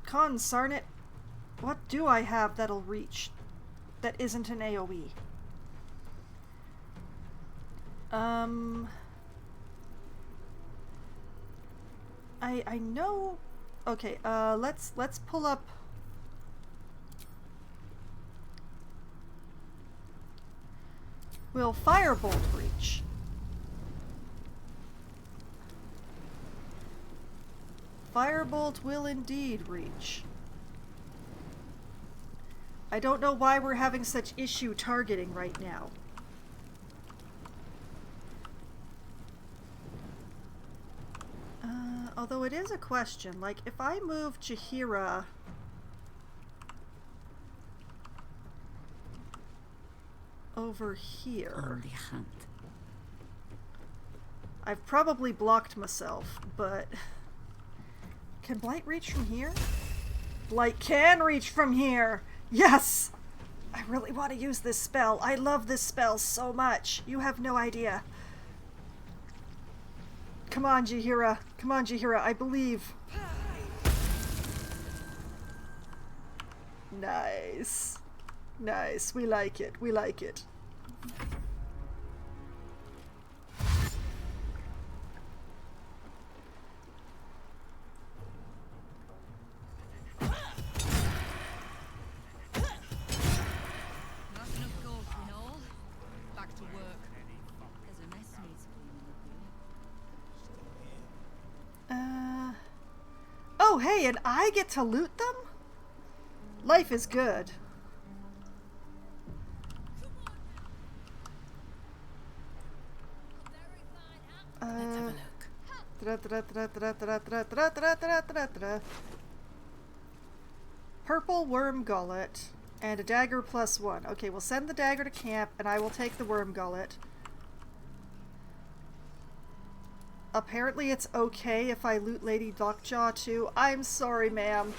Consarn it. What do I have that'll reach that isn't an AoE? I know. Okay, let's pull up. Will Firebolt reach? Firebolt will indeed reach. I don't know why we're having such issue targeting right now. Although it is a question, like if I move Jaheira over here. I've probably blocked myself, but can Blight reach from here? Blight can reach from here! Yes! I really want to use this spell. I love this spell so much. You have no idea. Come on, Jaheira. Come on, Jaheira. I believe. Nice. Nice. We like it. We like it. Oh, hey, and I get to loot them? Life is good. Let's have a look. Purple worm gullet and a dagger +1. Okay, we'll send the dagger to camp and I will take the worm gullet. Apparently it's okay if I loot Lady Lockjaw too. I'm sorry, ma'am.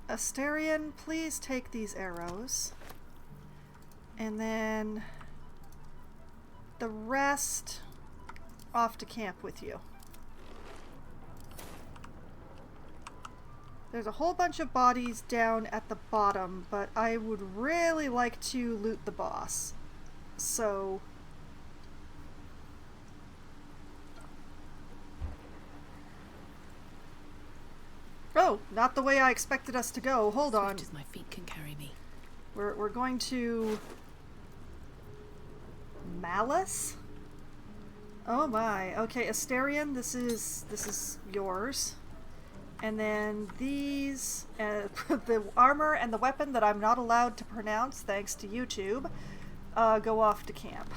Asterion, please take these arrows. And then the rest off to camp with you. There's a whole bunch of bodies down at the bottom, but I would really like to loot the boss. So... Oh, not the way I expected us to go. Hold on. Swift as my feet can carry me. We're going to... Malice? Oh my. Okay, Asterion, this is yours. And then these, the armor and the weapon that I'm not allowed to pronounce thanks to YouTube, go off to camp.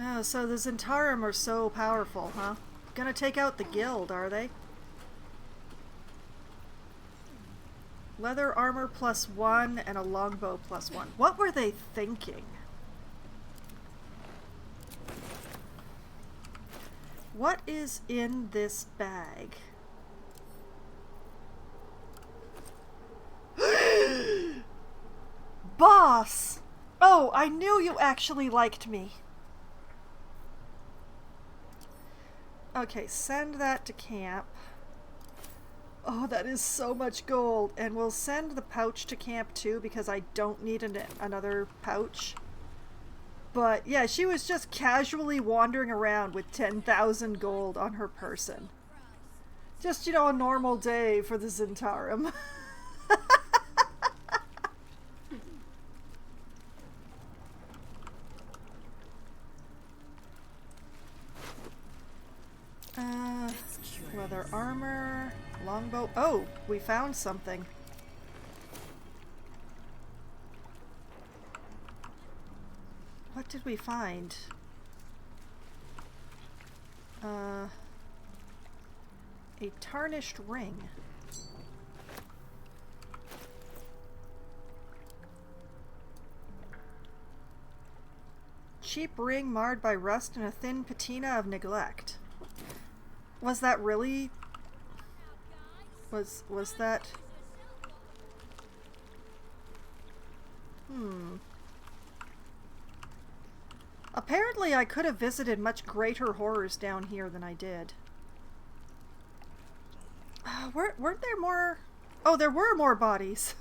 Oh, so the Zentarum are so powerful, huh? Gonna take out the guild, are they? Leather armor +1 and a longbow +1. What were they thinking? What is in this bag? Boss! Oh, I knew you actually liked me. Okay, send that to camp. Oh, that is so much gold. And we'll send the pouch to camp too, because I don't need another pouch. But yeah, she was just casually wandering around with 10,000 gold on her person. Just, you know, a normal day for the Zentarum. Leather armor, longbow. Oh, we found something. What did we find? A tarnished ring. Cheap ring marred by rust and a thin patina of neglect. Was that really... Was that... Apparently I could have visited much greater horrors down here than I did. Weren't there more... Oh, there were more bodies.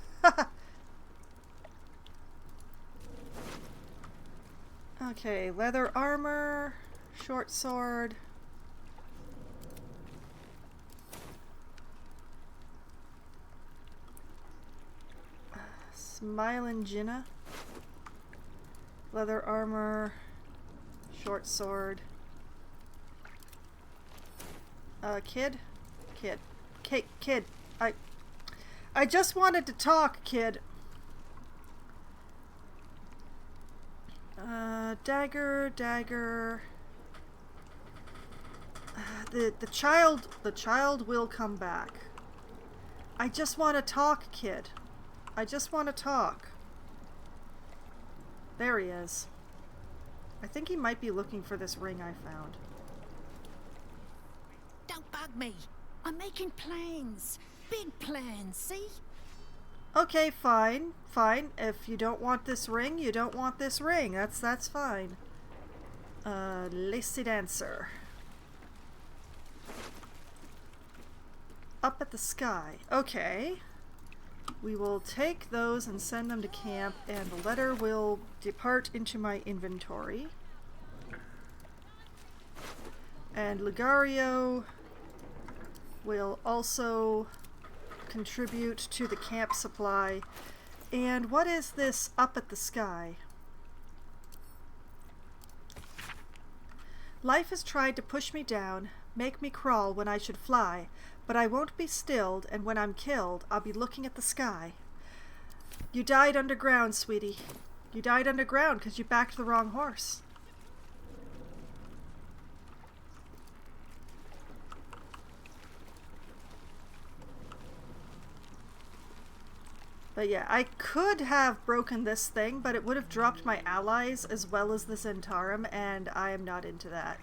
Okay, leather armor, short sword... Smiling Jinnah. Leather armor. Short sword. Kid? Kid. I just wanted to talk, kid. Dagger. The child will come back. I just want to talk, kid. I just want to talk. There he is. I think he might be looking for this ring I found. Don't bug me. I'm making plans. Big plans, see? Okay, fine. If you don't want this ring, you don't want this ring. That's fine. Lacy dancer. Up at the sky. Okay. We will take those and send them to camp, and the letter will depart into my inventory. And Lugario will also contribute to the camp supply. And what is this up at the sky? Life has tried to push me down, make me crawl when I should fly, but I won't be stilled, and when I'm killed, I'll be looking at the sky. You died underground, sweetie. You died underground because you backed the wrong horse. But yeah, I could have broken this thing, but it would have dropped my allies as well as the Zentarum, and I am not into that.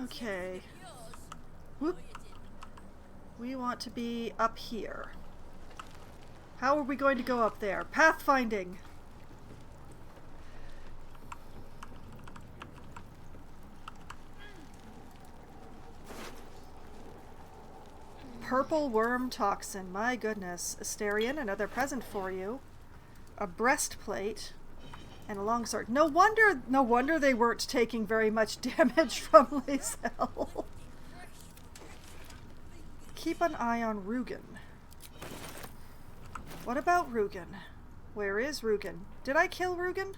Okay. Whoop. We want to be up here. How are we going to go up there? Pathfinding! Purple worm toxin. My goodness. Asterion, another present for you. A breastplate. And a longsword. No wonder they weren't taking very much damage from Lae'zel. Keep an eye on Rugen. What about Rugen? Where is Rugen? Did I kill Rugen?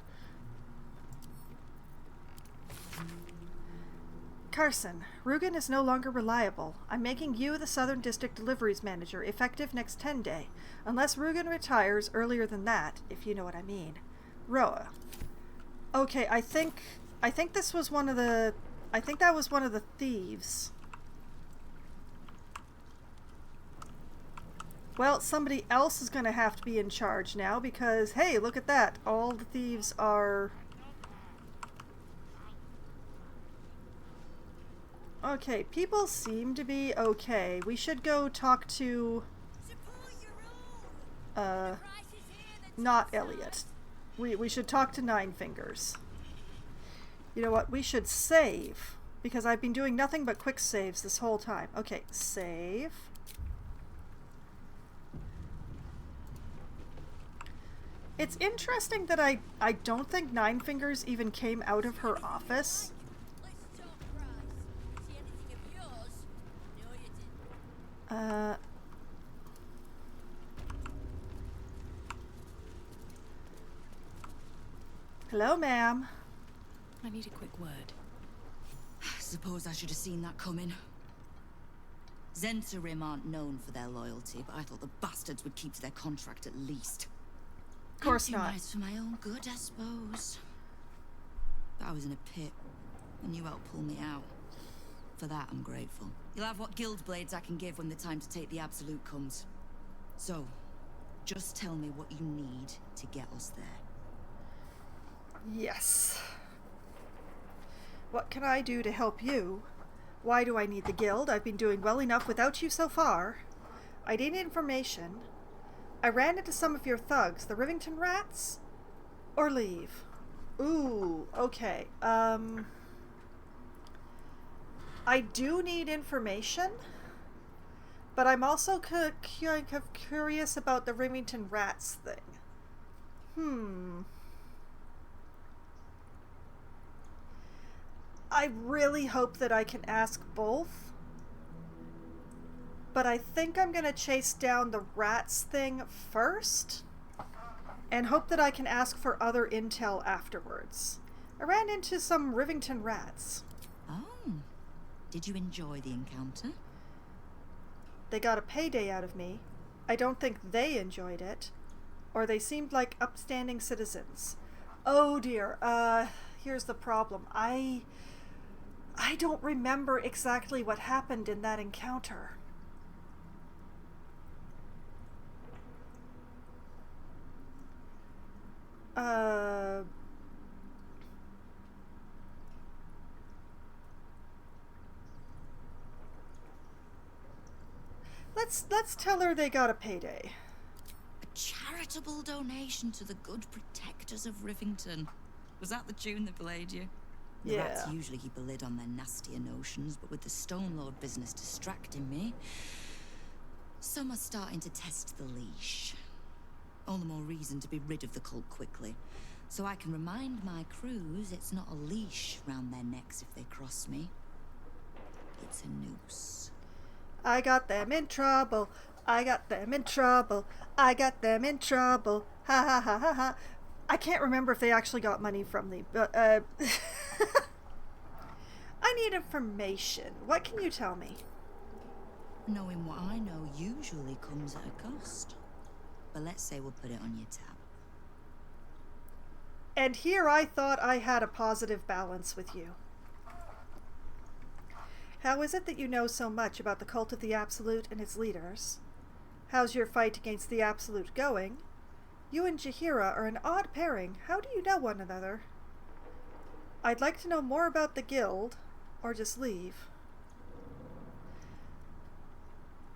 Carson, Rugen is no longer reliable. I'm making you the Southern District Deliveries Manager, effective next 10 day. Unless Rugen retires earlier than that, if you know what I mean. Roa. Okay, I think this was one of the... I think that was one of the thieves. Well, somebody else is going to have to be in charge now because, hey, look at that. All the thieves are... Okay, people seem to be okay. We should go talk to... not Elliot. We should talk to Nine Fingers. You know what? We should save. Because I've been doing nothing but quick saves this whole time. Okay, save. It's interesting that I don't think Nine Fingers even came out of her office. Hello, ma'am. I need a quick word. Suppose I should have seen that coming. Zentarim aren't known for their loyalty, but I thought the bastards would keep to their contract at least. Of course Too not. nice for my own good, I suppose. But I was in a pit, and you helped pull me out. For that, I'm grateful. You'll have what guild blades I can give when the time to take the Absolute comes. So, just tell me what you need to get us there. Yes. What can I do to help you? Why do I need the guild? I've been doing well enough without you so far. I need information. I ran into some of your thugs, the Rivington Rats? Or leave? Ooh, okay. I do need information, but I'm also curious about the Rivington Rats thing. I really hope that I can ask both, but I think I'm going to chase down the rats thing first and hope that I can ask for other intel afterwards. I ran into some Rivington Rats. Oh, did you enjoy the encounter? They got a payday out of me. I don't think they enjoyed it, or they seemed like upstanding citizens. Oh dear, here's the problem. I don't remember exactly what happened in that encounter. Let's tell her they got a payday. A charitable donation to the good protectors of Rivington. Was that the tune that belayed you? The rats usually keep a lid on their nastier notions, but with the Stone Lord business distracting me, some are starting to test the leash. All the more reason to be rid of the cult quickly, so I can remind my crews it's not a leash round their necks if they cross me. It's a noose. I got them in trouble. I got them in trouble. I got them in trouble. Ha ha ha ha ha. I can't remember if they actually got money from me, but I need information. What can you tell me? Knowing what I know usually comes at a cost. But let's say we'll put it on your tab. And here I thought I had a positive balance with you. How is it that you know so much about the cult of the Absolute and its leaders? How's your fight against the Absolute going? You and Jaheira are an odd pairing. How do you know one another? I'd like to know more about the guild, or just leave.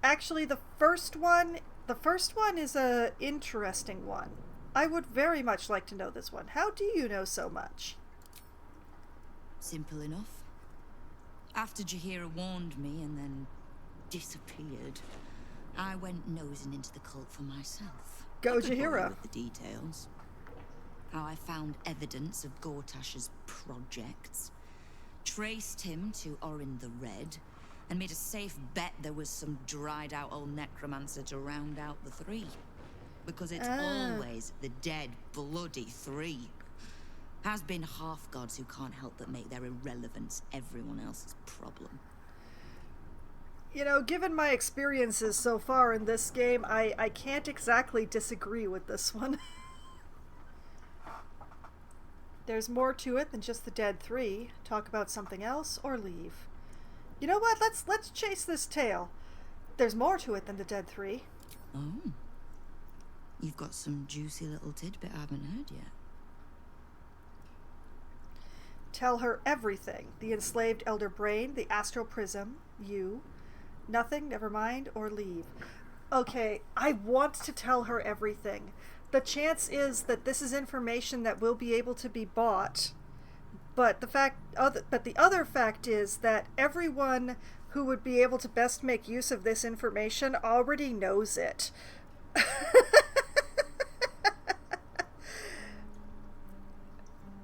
Actually, the first one is a interesting one. I would very much like to know this one. How do you know so much? Simple enough. After Jaheira warned me and then disappeared, I went nosing into the cult for myself. Go I could bore you Jaheira. with the details. How I found evidence of Gortash's projects, traced him to Orin the Red, and made a safe bet there was some dried-out old necromancer to round out the three. Because it's always the dead, bloody three. Has been half-gods who can't help but make their irrelevance everyone else's problem. You know, given my experiences so far in this game, I can't exactly disagree with this one. There's more to it than just the dead three. Talk about something else or leave. You know what? Let's chase this tale. There's more to it than the dead three. Oh. You've got some juicy little tidbit I haven't heard yet. Tell her everything. The enslaved elder brain, the astral prism, you. Nothing, never mind, or leave. Okay, I want to tell her everything. The chance is that this is information that will be able to be bought, but the other fact is that everyone who would be able to best make use of this information already knows it.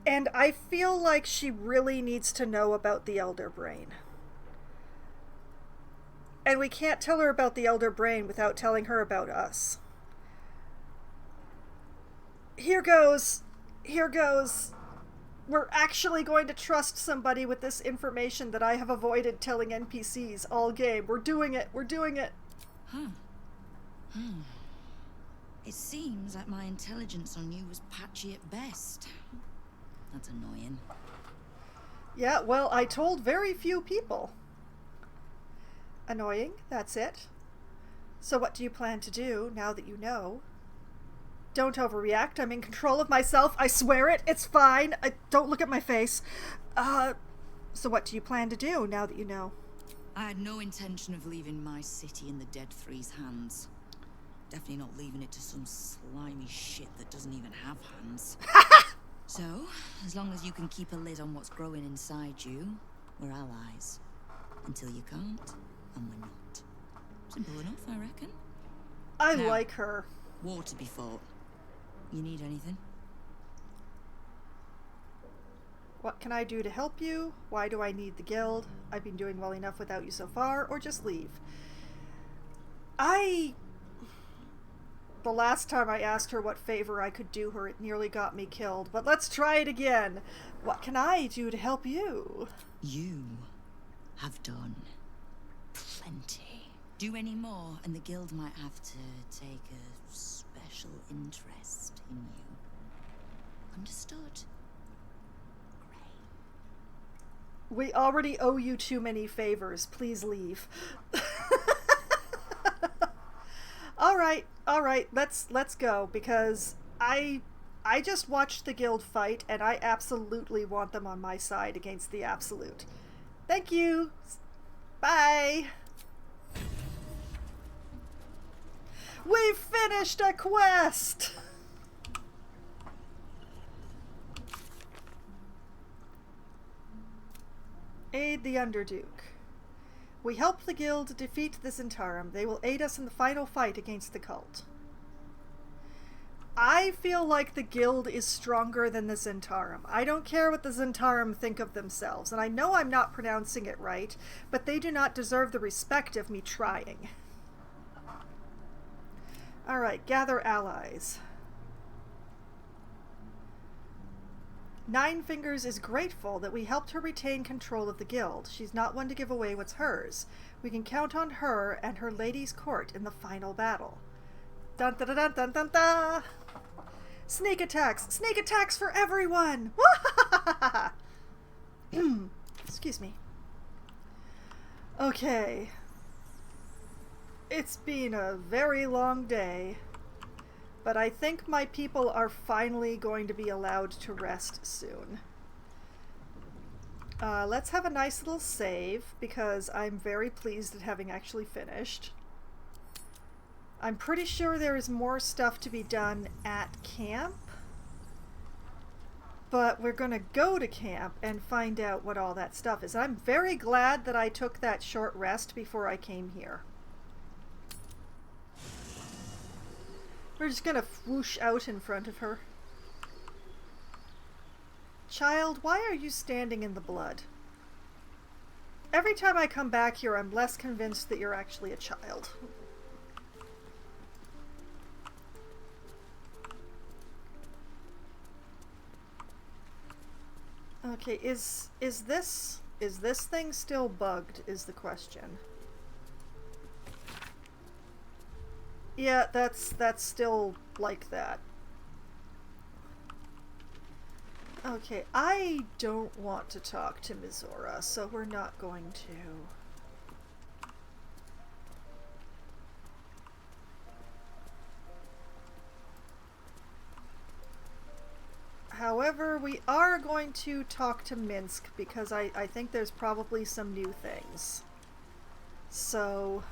And I feel like she really needs to know about the Elder Brain. And we can't tell her about the Elder Brain without telling her about us. Here goes. Here goes. We're actually going to trust somebody with this information that I have avoided telling NPCs all game. We're doing it. We're doing it. It seems that my intelligence on you was patchy at best. That's annoying. Yeah, well, I told very few people. Annoying, that's it. So what do you plan to do now that you know? Don't overreact. I'm in control of myself. I swear it. It's fine. Don't look at my face. So what do you plan to do now that you know? I had no intention of leaving my city in the Dead Three's hands. Definitely not leaving it to some slimy shit that doesn't even have hands. So, as long as you can keep a lid on what's growing inside you, we're allies. Until you can't, and we're not. Simple enough, I reckon. I like her. War to be fought. You need anything? What can I do to help you? Why do I need the guild? I've been doing well enough without you so far, or just leave. The last time I asked her what favor I could do her, it nearly got me killed. But let's try it again. What can I do to help you? You have done plenty. Do any more, and the guild might have to take a special interest in you. Understood? Great. We already owe you too many favors. Please leave. All right, let's go, because I just watched the guild fight, and I absolutely want them on my side against the Absolute. Thank you. Bye. We've finished a quest. Aid the Underduke. We help the guild defeat the Zentarum. They will aid us in the final fight against the cult. I feel like the guild is stronger than the Zentarum. I don't care what the Zentarum think of themselves, and I know I'm not pronouncing it right, but they do not deserve the respect of me trying. Alright, gather allies. Nine Fingers is grateful that we helped her retain control of the guild. She's not one to give away what's hers. We can count on her and her lady's court in the final battle. Dun dun dun dun dun dun! Sneak attacks! Sneak attacks for everyone! Excuse me. Okay. It's been a very long day. But I think my people are finally going to be allowed to rest soon. Let's have a nice little save, because I'm very pleased at having actually finished. I'm pretty sure there is more stuff to be done at camp. But we're going to go to camp and find out what all that stuff is. I'm very glad that I took that short rest before I came here. We're just going to whoosh out in front of her. Child, why are you standing in the blood? Every time I come back here, I'm less convinced that you're actually a child. Okay, is this thing still bugged is the question. Yeah, that's still like that. Okay, I don't want to talk to Mizora, so we're not going to. However, we are going to talk to Minsk because I think there's probably some new things. So...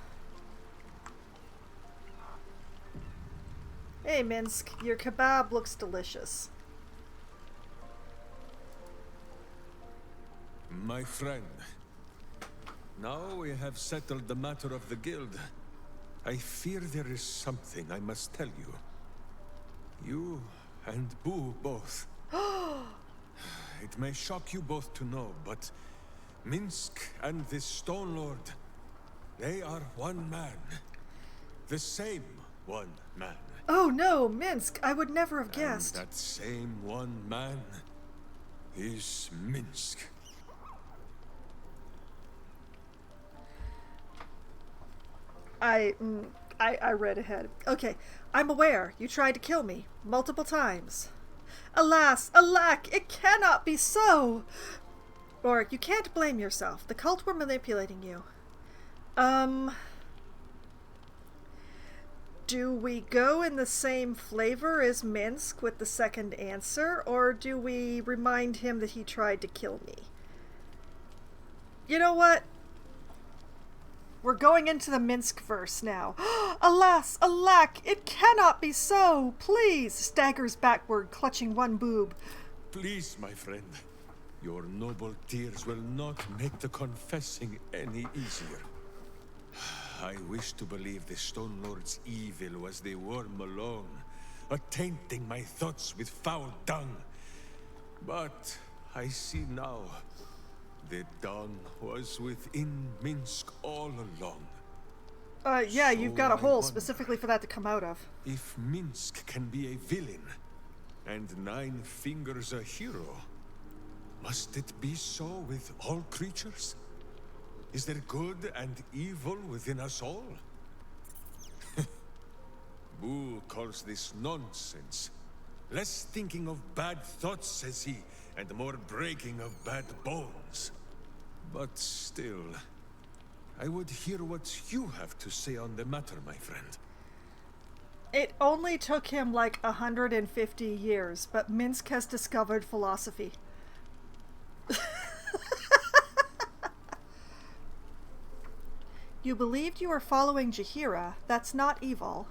Hey Minsk, your kebab looks delicious. My friend, now we have settled the matter of the guild. I fear there is something I must tell you. You and Boo both. It may shock you both to know, but Minsk and this Stone Lord, they are one man. The same one man. Oh no, Minsk! I would never have guessed. And that same one man is Minsk. I read ahead. Okay, I'm aware. You tried to kill me multiple times. Alas, alack, it cannot be so! Or, you can't blame yourself. The cult were manipulating you. Do we go in the same flavor as Minsk with the second answer, or do we remind him that he tried to kill me? You know what? We're going into the Minsk verse now. Alas, alack, it cannot be so! Please! Staggers backward, clutching one boob. Please, my friend. Your noble tears will not make the confessing any easier. I wish to believe the Stone Lord's evil was the worm alone, attainting my thoughts with foul dung. But I see now, the dung was within Minsk all along. Yeah, So you've got a hole wonder specifically for that to come out of. if Minsk can be a villain, and Nine Fingers a hero, must it be so with all creatures? Is there good and evil within us all? Boo calls this nonsense. Less thinking of bad thoughts, says he, and more breaking of bad bones. But still, I would hear what you have to say on the matter, my friend. It only took him like 150 years, but Minsk has discovered philosophy. You believed you were following Jaheira. That's not evil.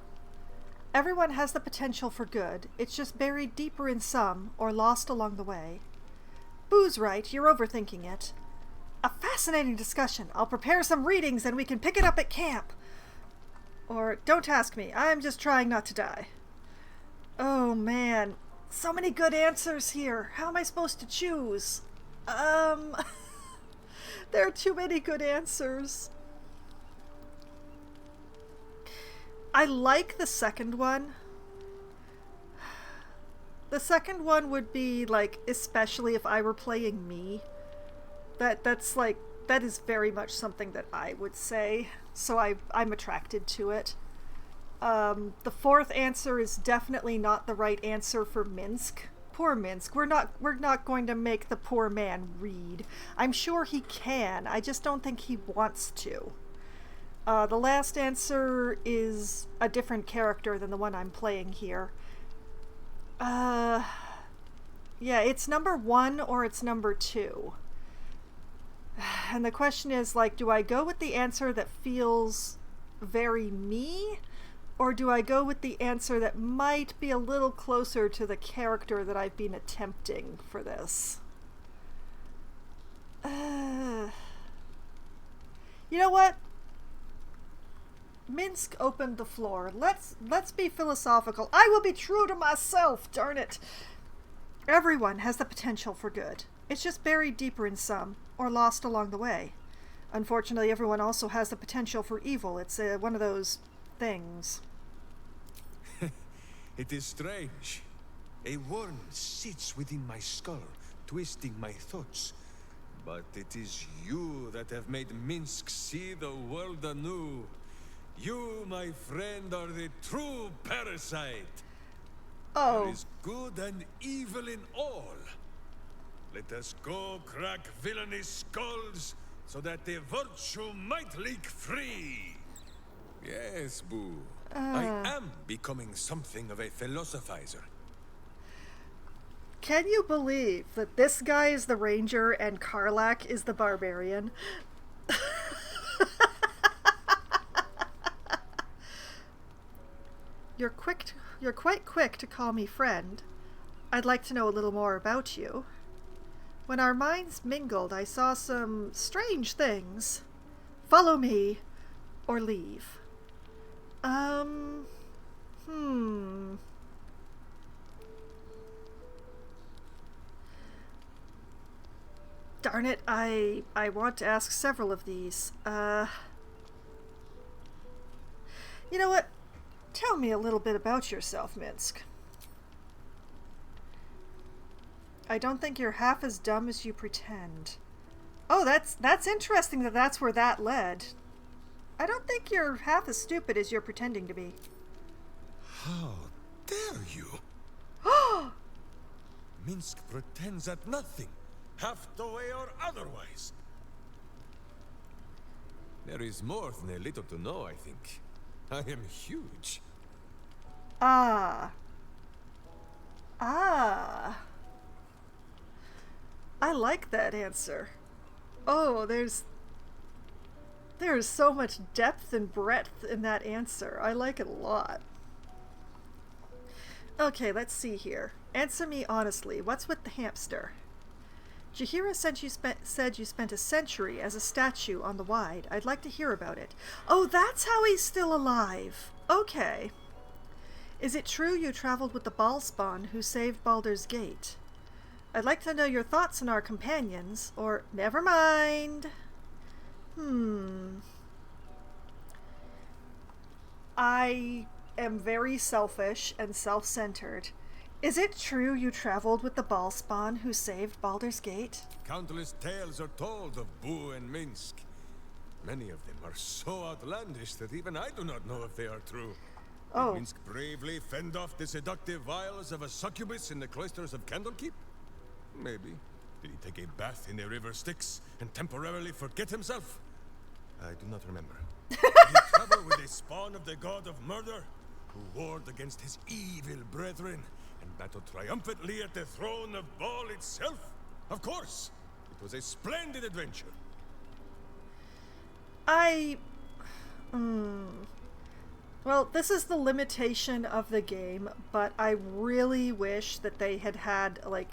Everyone has the potential for good. It's just buried deeper in some, or lost along the way. Boo's right. You're overthinking it. A fascinating discussion. I'll prepare some readings and we can pick it up at camp. Or, don't ask me. I'm just trying not to die. Oh, man. So many good answers here. How am I supposed to choose? There are too many good answers. I like the second one. The second one would be, like, especially if I were playing me. That's like, that is very much something that I would say. So I'm attracted to it. The fourth answer is definitely not the right answer for Minsk. Poor Minsk. We're not going to make the poor man read. I'm sure he can. I just don't think he wants to. The last answer is a different character than the one I'm playing here. Yeah, it's number 1 or it's number 2. And the question is, like, do I go with the answer that feels very me? Or do I go with the answer that might be a little closer to the character that I've been attempting for this? You know what? Minsk opened the floor. Let's be philosophical. I will be true to myself, darn it. Everyone has the potential for good. It's just buried deeper in some, or lost along the way. Unfortunately, everyone also has the potential for evil. It's one of those things. It is strange. A worm sits within my skull, twisting my thoughts. But it is you that have made Minsk see the world anew. You, my friend, are the true parasite. Oh. There is good and evil in all. Let us go crack villainy skulls, so that the virtue might leak free. Yes, Boo. I am becoming something of a philosophizer. Can you believe that this guy is the ranger and Karlak is the barbarian? You're quite quick to call me friend. I'd like to know a little more about you. When our minds mingled, I saw some strange things. Follow me, or leave. Darn it, I want to ask several of these. You know what? Tell me a little bit about yourself, Minsk. I don't think you're half as dumb as you pretend. Oh, that's interesting that that's where that led. I don't think you're half as stupid as you're pretending to be. How dare you? Minsk pretends at nothing, half the way or otherwise. There is more than a little to know, I think. I am huge. I like that answer. Oh, there's so much depth and breadth in that answer. I like it a lot. Okay, let's see here. Answer me honestly. What's with the hamster? Jaheira said you spent a century as a statue on the Wide. I'd like to hear about it. Oh, that's how he's still alive. Okay. Is it true you traveled with the Ballspawn who saved Baldur's Gate? I'd like to know your thoughts on our companions, or never mind. I am very selfish and self-centered. Is it true you traveled with the Ballspawn who saved Baldur's Gate? Countless tales are told of Boo and Minsk. Many of them are so outlandish that even I do not know if they are true. Oh. Did Minsk bravely fend off the seductive wiles of a succubus in the cloisters of Candlekeep? Maybe. Did he take a bath in the river Styx and temporarily forget himself? I do not remember. Did he travel with a spawn of the god of murder, who warred against his evil brethren and battled triumphantly at the throne of Baal itself? Of course! It was a splendid adventure. Well, this is the limitation of the game, but I really wish that they had like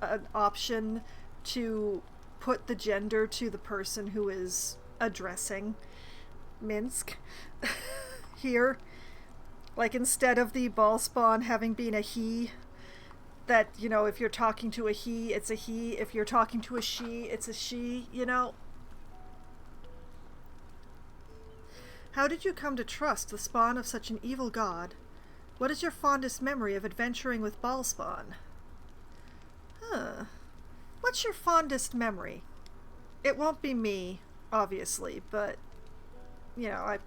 an option to put the gender to the person who is addressing Minsk here. Like, instead of the Ballspawn having been a he, that, you know, if you're talking to a he, it's a he. If you're talking to a she, it's a she, you know? How did you come to trust the spawn of such an evil god? What is your fondest memory of adventuring with Ballspawn? What's your fondest memory? It won't be me, obviously, but, you know,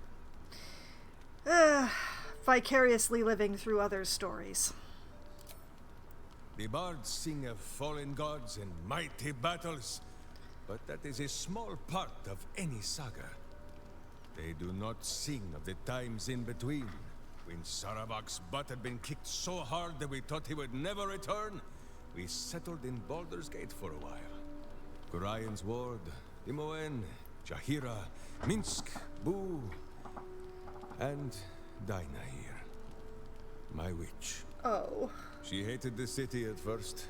vicariously living through others' stories. The bards sing of fallen gods and mighty battles, but that is a small part of any saga. They do not sing of the times in between, when Sarabak's butt had been kicked so hard that we thought he would never return. We settled in Baldur's Gate for a while. Gorian's Ward, Imoen, Jaheira, Minsk, Boo, and Dinah here. My witch. Oh. She hated the city at first.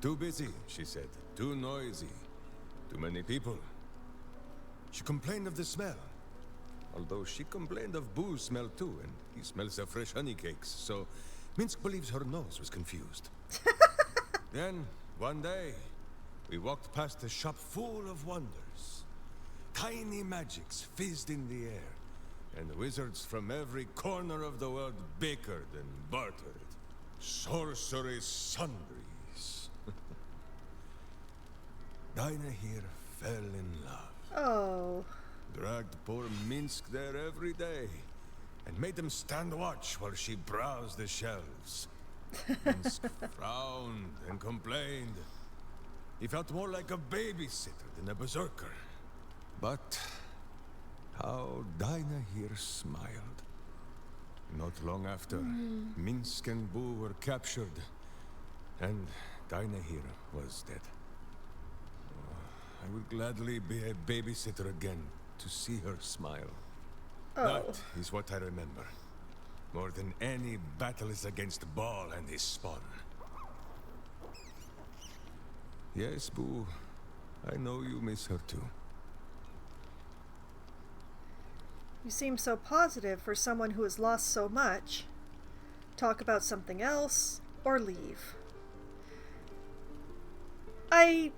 Too busy, she said. Too noisy. Too many people. She complained of the smell. Although she complained of Boo's smell too, and he smells of fresh honey cakes, so Minsk believes her nose was confused. Then, one day, we walked past a shop full of wonders. Tiny magics fizzed in the air, and wizards from every corner of the world bickered and bartered. Sorcery sundries. Dinah here fell in love. Oh. Dragged poor Minsk there every day, and made him stand watch while she browsed the shelves. Minsk frowned and complained. He felt more like a babysitter than a berserker. But how Dinah here smiled. Not long after, Minsk and Boo were captured, and Dinah here was dead. I would gladly be a babysitter again to see her smile. Oh. That is what I remember. More than any battle is against Baal and his spawn. Yes, Boo. I know you miss her too. You seem so positive for someone who has lost so much. Talk about something else, or leave. I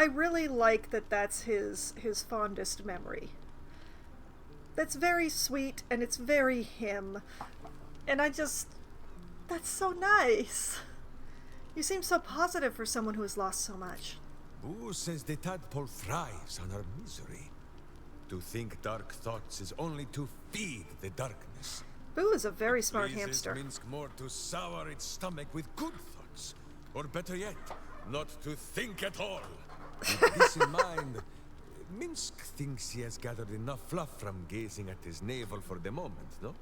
really like that that's his fondest memory. That's very sweet, and it's very him. And that's so nice. You seem so positive for someone who has lost so much. Boo says the tadpole thrives on her misery. To think dark thoughts is only to feed the darkness. Boo is a very smart Pleases hamster. Minsk more to sour its stomach with good thoughts. Or better yet, not to think at all. With this in mind, Minsk thinks he has gathered enough fluff from gazing at his navel for the moment, no?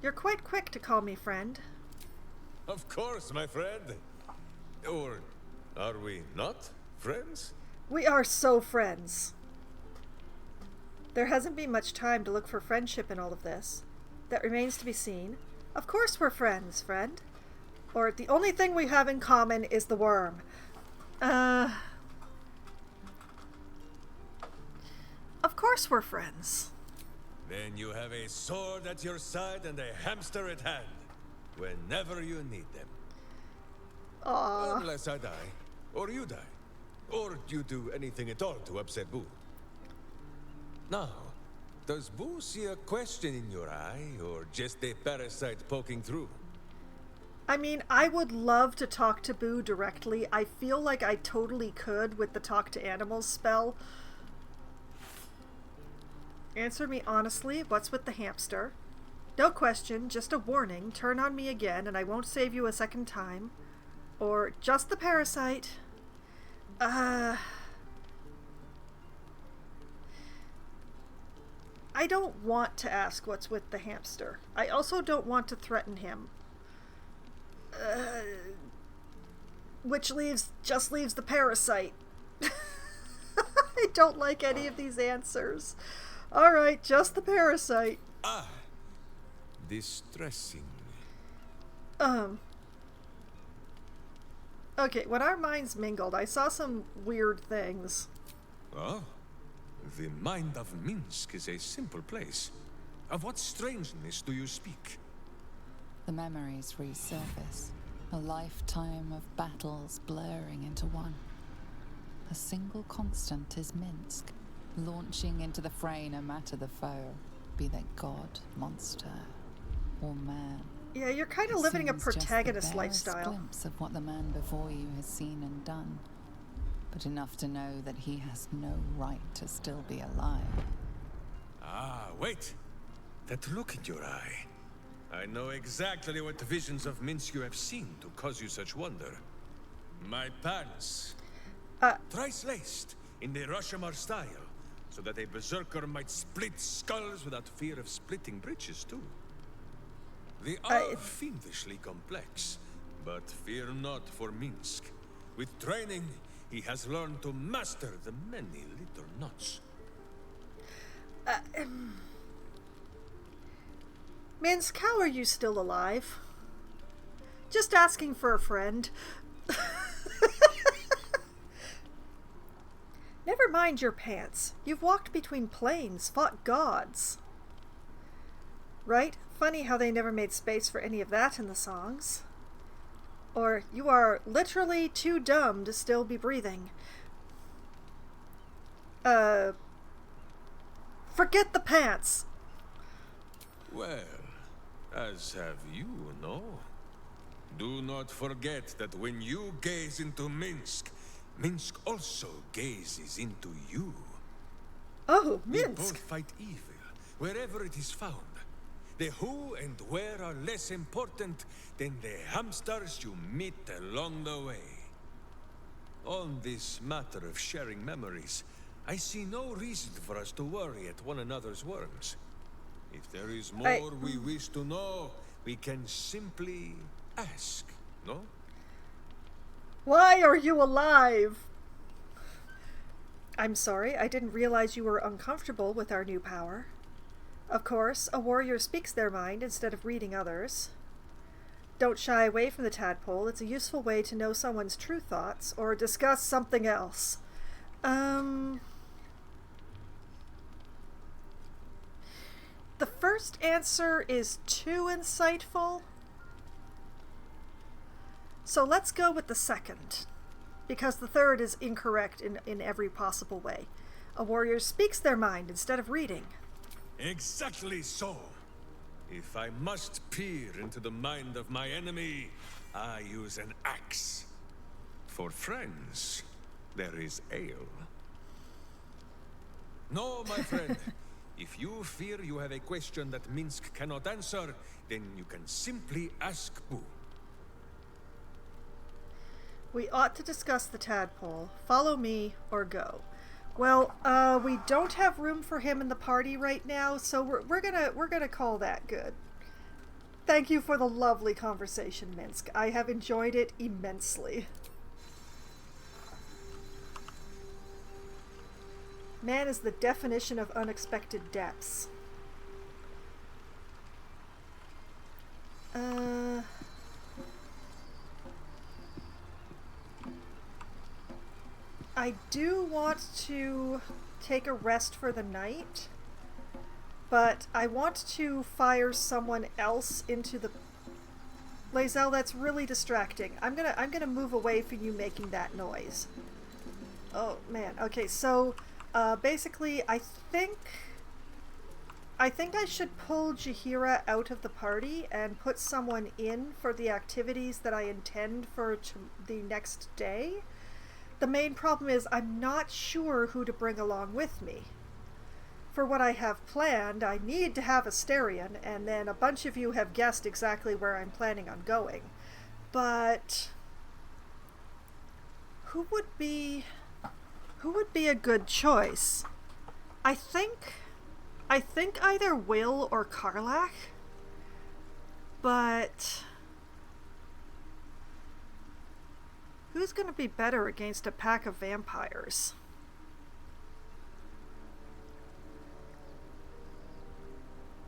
You're quite quick to call me friend. Of course, my friend. Or are we not friends? We are so friends. There hasn't been much time to look for friendship in all of this. That remains to be seen. Of course we're friends, friend. Or the only thing we have in common is the worm. Of course we're friends. Then you have a sword at your side and a hamster at hand. Whenever you need them. Aww. Unless I die. Or you die. Or you do anything at all to upset Boo. Now, does Boo see a question in your eye, or just a parasite poking through? I mean, I would love to talk to Boo directly. I feel like I totally could with the Talk to Animals spell. Answer me honestly, what's with the hamster? No question, just a warning. Turn on me again and I won't save you a second time. Or just the parasite. I don't want to ask what's with the hamster. I also don't want to threaten him. Which just leaves the parasite. I don't like any of these answers. Alright, just the parasite. Distressing. Okay, when our minds mingled, I saw some weird things. Oh? The mind of Minsk is a simple place. Of what strangeness do you speak? The memories resurface. A lifetime of battles blurring into one. A single constant is Minsk, launching into the fray no matter the foe, be they god, monster, or man. Yeah, you're kind of living a protagonist lifestyle. Glimpse of what the man before you has seen and done, but enough to know that he has no right to still be alive. Wait! That look in your eye. I know exactly what visions of Minsk you have seen to cause you such wonder. My pants. Thrice laced in the Rashomar style, so that a berserker might split skulls without fear of splitting breeches too. They are fiendishly complex, but fear not for Minsk. With training, he has learned to master the many little knots. Minsk, how are you still alive? Just asking for a friend. Never mind your pants. You've walked between planes, fought gods. Right? Funny how they never made space for any of that in the songs. Or, you are literally too dumb to still be breathing. Forget the pants! Well, as have you, no? Do not forget that when you gaze into Minsk, Minsk also gazes into you. Oh, We Minsk! both fight evil, wherever it is found. The who and where are less important than the hamsters you meet along the way. On this matter of sharing memories, I see no reason for us to worry at one another's words. If there is more we wish to know, we can simply ask, no? Why are you alive? I'm sorry, I didn't realize you were uncomfortable with our new power. Of course, a warrior speaks their mind instead of reading others. Don't shy away from the tadpole. It's a useful way to know someone's true thoughts or discuss something else. The first answer is too insightful. So let's go with the second, because the third is incorrect in every possible way. A warrior speaks their mind instead of reading. Exactly so. If I must peer into the mind of my enemy, I use an axe. For friends, there is ale. No, my friend. If you fear you have a question that Minsk cannot answer, then you can simply ask Boo. We ought to discuss the tadpole. Follow me or go. Well, we don't have room for him in the party right now, so we're gonna call that good. Thank you for the lovely conversation, Minsk. I have enjoyed it immensely. Man is the definition of unexpected depths. I do want to take a rest for the night, but I want to fire someone else into the... Lae'zel, that's really distracting. I'm gonna move away from you making that noise. Oh man. Okay, so basically I think I should pull Jaheira out of the party and put someone in for the activities that I intend for the next day. The main problem is I'm not sure who to bring along with me. For what I have planned, I need to have Asterion, and then a bunch of you have guessed exactly where I'm planning on going. But who would be a good choice? I think either Will or Karlach, but who's going to be better against a pack of vampires?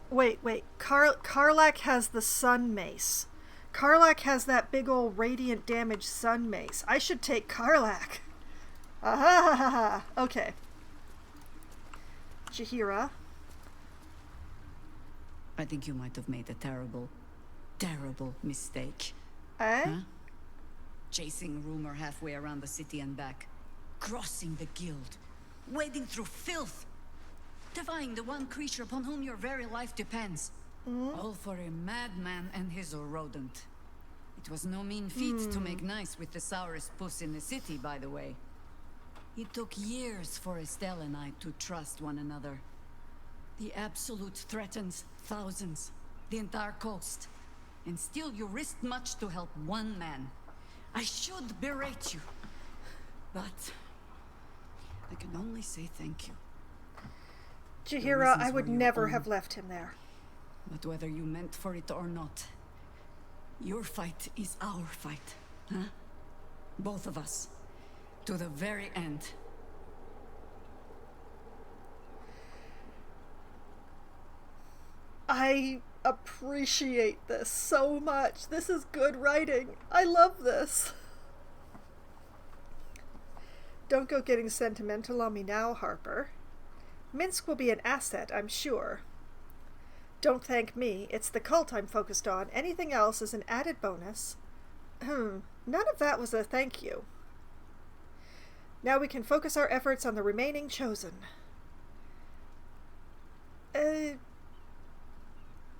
Wait. Karlach has the sun mace. Karlach has that big old radiant damage sun mace. I should take Karlach. Ah, okay. Jaheira. I think you might have made a terrible, terrible mistake. Eh? Huh? Chasing rumor halfway around the city and back. Crossing the guild. Wading through filth. Defying the one creature upon whom your very life depends. All for a madman and his rodent. It was no mean feat to make nice with the sourest puss in the city, by the way. It took years for Estelle and I to trust one another. The Absolute threatens thousands, the entire coast. And still you risked much to help one man. I should berate you, but I can only say thank you. Jaheira, I would never have left him there. But whether you meant for it or not, your fight is our fight, huh? Both of us. To the very end. I appreciate this so much. This is good writing. I love this. Don't go getting sentimental on me now, Harper. Minsk will be an asset, I'm sure. Don't thank me. It's the cult I'm focused on. Anything else is an added bonus. None of that was a thank you. Now we can focus our efforts on the remaining chosen.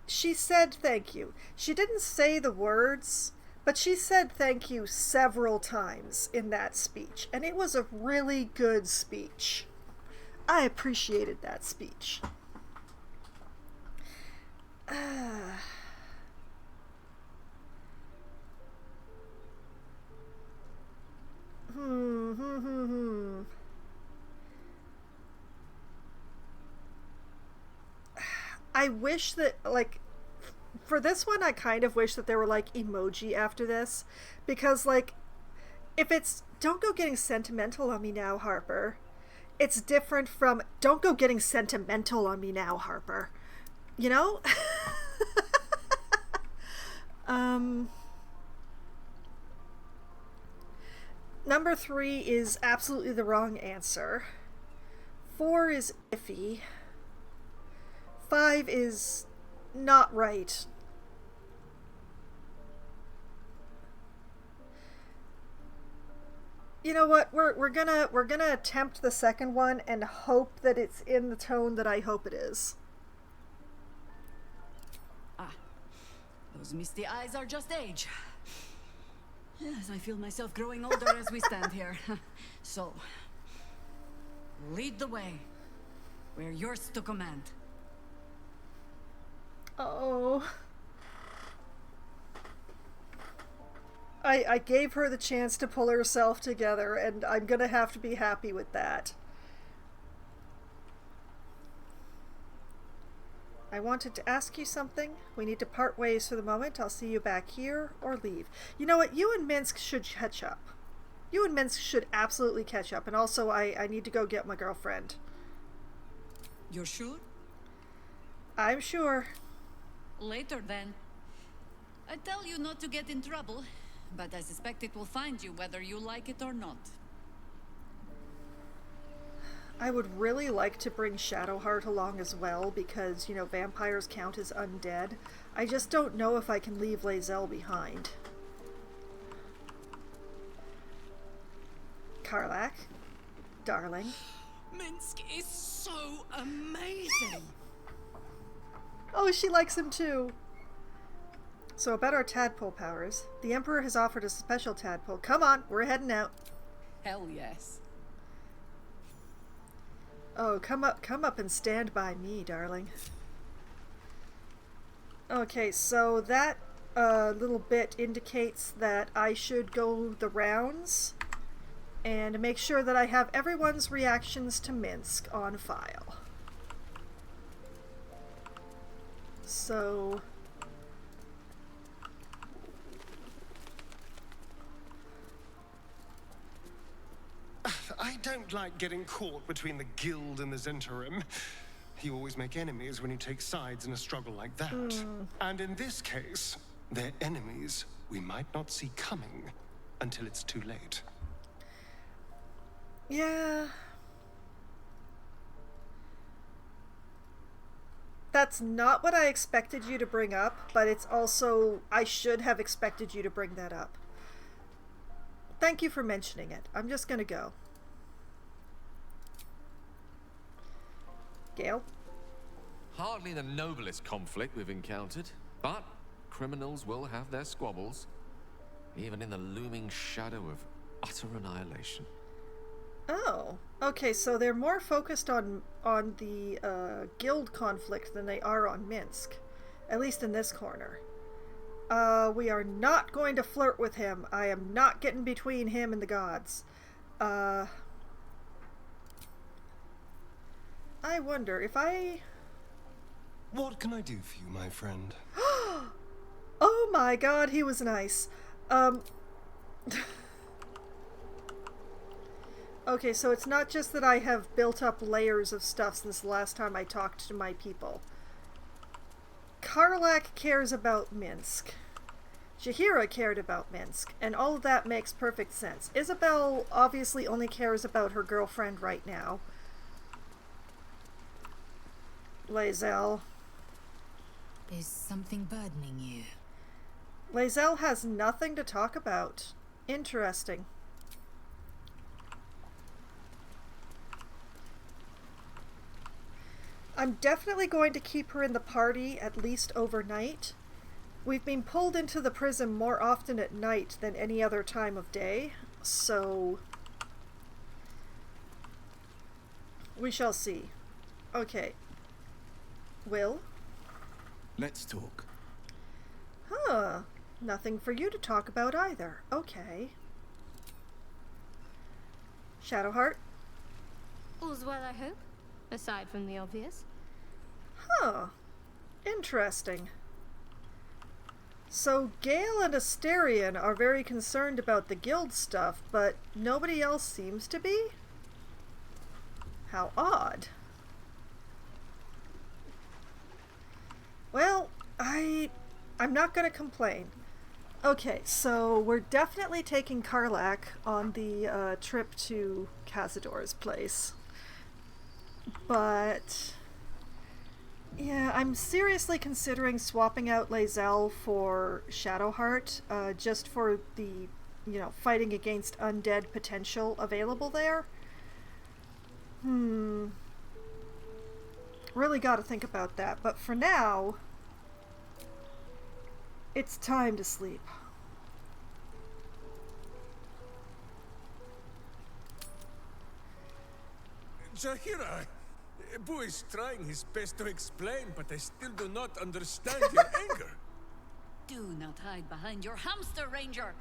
She said thank you. She didn't say the words, but she said thank you several times in that speech, and it was a really good speech. I appreciated that speech. I wish that, like, for this one, I kind of wish that there were, like, emoji after this. Because, like, if it's, don't go getting sentimental on me now, Harper, it's different from, don't go getting sentimental on me now, Harper. You know? Number 3 is absolutely the wrong answer. 4 is iffy. 5 is not right. You know what? We're gonna attempt the second one and hope that it's in the tone that I hope it is. Ah, those misty eyes are just age. Yes, I feel myself growing older as we stand here. So, lead the way. We're yours to command. Oh. I gave her the chance to pull herself together, and I'm gonna have to be happy with that. I wanted to ask you something. We need to part ways for the moment. I'll see you back here or leave. You know what? You and Minsk should catch up. You and Minsk should absolutely catch up. And also, I need to go get my girlfriend. You're sure? I'm sure. Later, then. I tell you not to get in trouble, but I suspect it will find you whether you like it or not. I would really like to bring Shadowheart along as well because, you know, vampires count as undead. I just don't know if I can leave Lae'zel behind. Karlach, darling. Minsk is so amazing. Oh, she likes him too. So about our tadpole powers, the Emperor has offered us a special tadpole. Come on, we're heading out. Hell yes. Oh, come up and stand by me, darling. Okay, so that little bit indicates that I should go the rounds and make sure that I have everyone's reactions to Minsk on file. So... I don't like getting caught between the guild and the Zhentarim. You always make enemies when you take sides in a struggle like that. And in this case, they're enemies we might not see coming until it's too late. Yeah. That's not what I expected you to bring up, but it's also, I should have expected you to bring that up. Thank you for mentioning it. I'm just gonna go. Gale? Hardly the noblest conflict we've encountered, but criminals will have their squabbles, even in the looming shadow of utter annihilation. Oh, okay, so they're more focused on the guild conflict than they are on Minsk, at least in this corner. We are not going to flirt with him. I am not getting between him and the gods. I wonder if I... What can I do for you, my friend? Oh my god, he was nice. Okay, so it's not just that I have built up layers of stuff since the last time I talked to my people. Karlak cares about Minsk. Jaheira cared about Minsk, and all of that makes perfect sense. Isabel obviously only cares about her girlfriend right now. Lae'zel. Is something burdening you? Lae'zel has nothing to talk about. Interesting. I'm definitely going to keep her in the party at least overnight. We've been pulled into the prison more often at night than any other time of day, so we shall see. Okay. Will? Let's talk. Huh. Nothing for you to talk about either. Okay. Shadowheart? All's well, I hope, aside from the obvious. Huh. Interesting. So Gale and Asterion are very concerned about the guild stuff, but nobody else seems to be? How odd. Well, I'm not gonna complain. Okay, so we're definitely taking Karlak on the trip to Cazador's place. But yeah, I'm seriously considering swapping out Lae'zel for Shadowheart, just for the, fighting against undead potential available there. Really gotta think about that, but for now, it's time to sleep. Jaheira, Boo is trying his best to explain, but I still do not understand your anger. Do not hide behind your hamster, Ranger.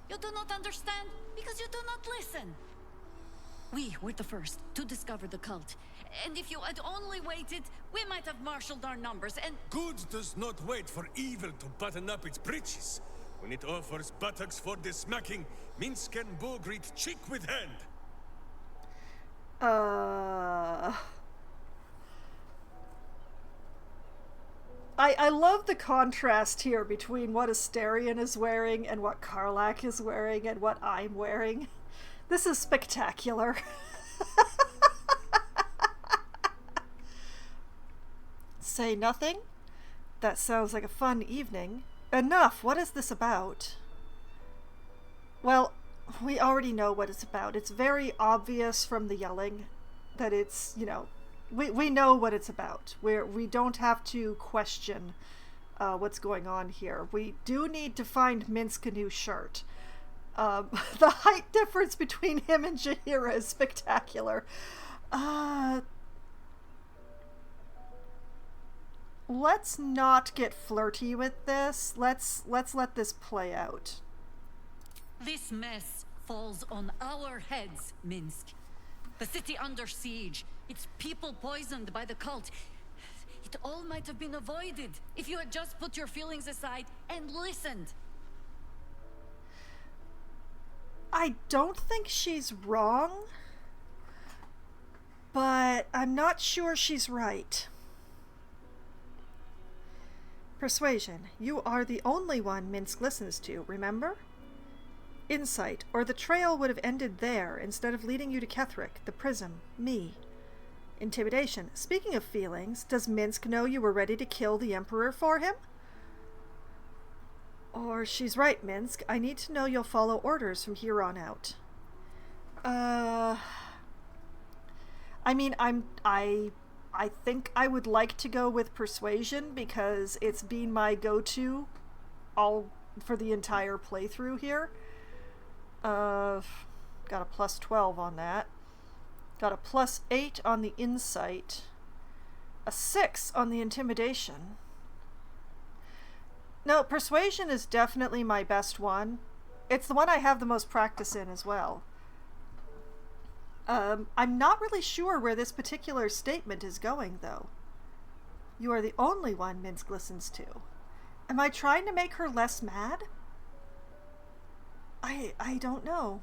You do not understand because you do not listen. We were the first to discover the cult. And if you had only waited, we might have marshaled our numbers and... Good does not wait for evil to button up its breeches. When it offers buttocks for the smacking, Minsk and Boo greet cheek with hand. I love the contrast here between what Asterion is wearing and what Karlak is wearing and what I'm wearing. This is spectacular. Say nothing? That sounds like a fun evening. Enough! What is this about? Well, we already know what it's about. It's very obvious from the yelling that it's, we know what it's about. We don't have to question what's going on here. We do need to find Minsk a new shirt. The height difference between him and Jaheira is spectacular. Let's not get flirty with this. Let's let this play out. This mess falls on our heads, Minsk. The city under siege. Its people poisoned by the cult. It all might have been avoided if you had just put your feelings aside and listened. I don't think she's wrong, but I'm not sure she's right. Persuasion. You are the only one Minsk listens to, remember? Insight, or the trail would have ended there instead of leading you to Ketheric, the prism, me. Intimidation. Speaking of feelings, does Minsk know you were ready to kill the Emperor for him? Or she's right, Minsk. I need to know you'll follow orders from here on out. I mean, I think I would like to go with Persuasion because it's been my go-to all for the entire playthrough here. Got a plus 12 on that. Got a plus 8 on the Insight. A 6 on the Intimidation. No, Persuasion is definitely my best one. It's the one I have the most practice in as well. I'm not really sure where this particular statement is going, though. You are the only one Minsk listens to. Am I trying to make her less mad? I don't know.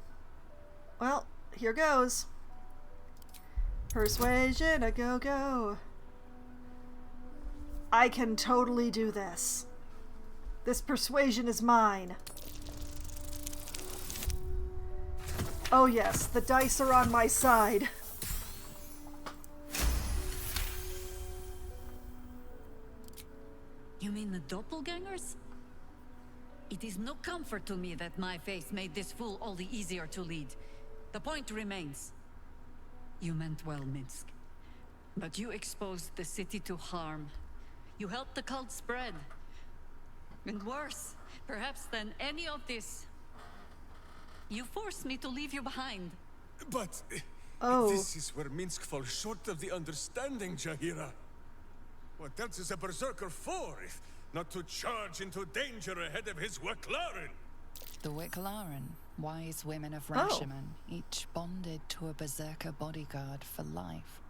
Well, here goes. Persuasion, a go-go. I can totally do this. This persuasion is mine. Oh yes, the dice are on my side. You mean the doppelgangers? It is no comfort to me that my face made this fool all the easier to lead. The point remains. You meant well, Minsk. But you exposed the city to harm. You helped the cult spread. And worse, perhaps than any of this, you forced me to leave you behind. But this is where Minsk falls short of the understanding, Jahira. What else is a berserker for, if not to charge into danger ahead of his Wicklaren? The Wicklaren, wise women of Rashomon, each bonded to a berserker bodyguard for life.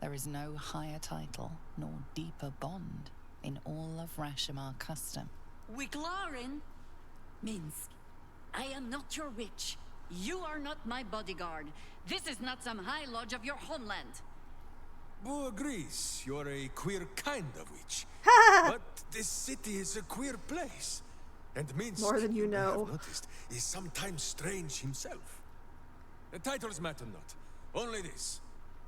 There is no higher title, nor deeper bond in all of Rashomon custom. Wicklaren? Minsk, I am not your witch. You are not my bodyguard. This is not some high lodge of your homeland. Boo agrees. You're a queer kind of witch. But this city is a queer place. And Minsk, more than you know, have noticed, is sometimes strange himself. The titles matter not. Only this.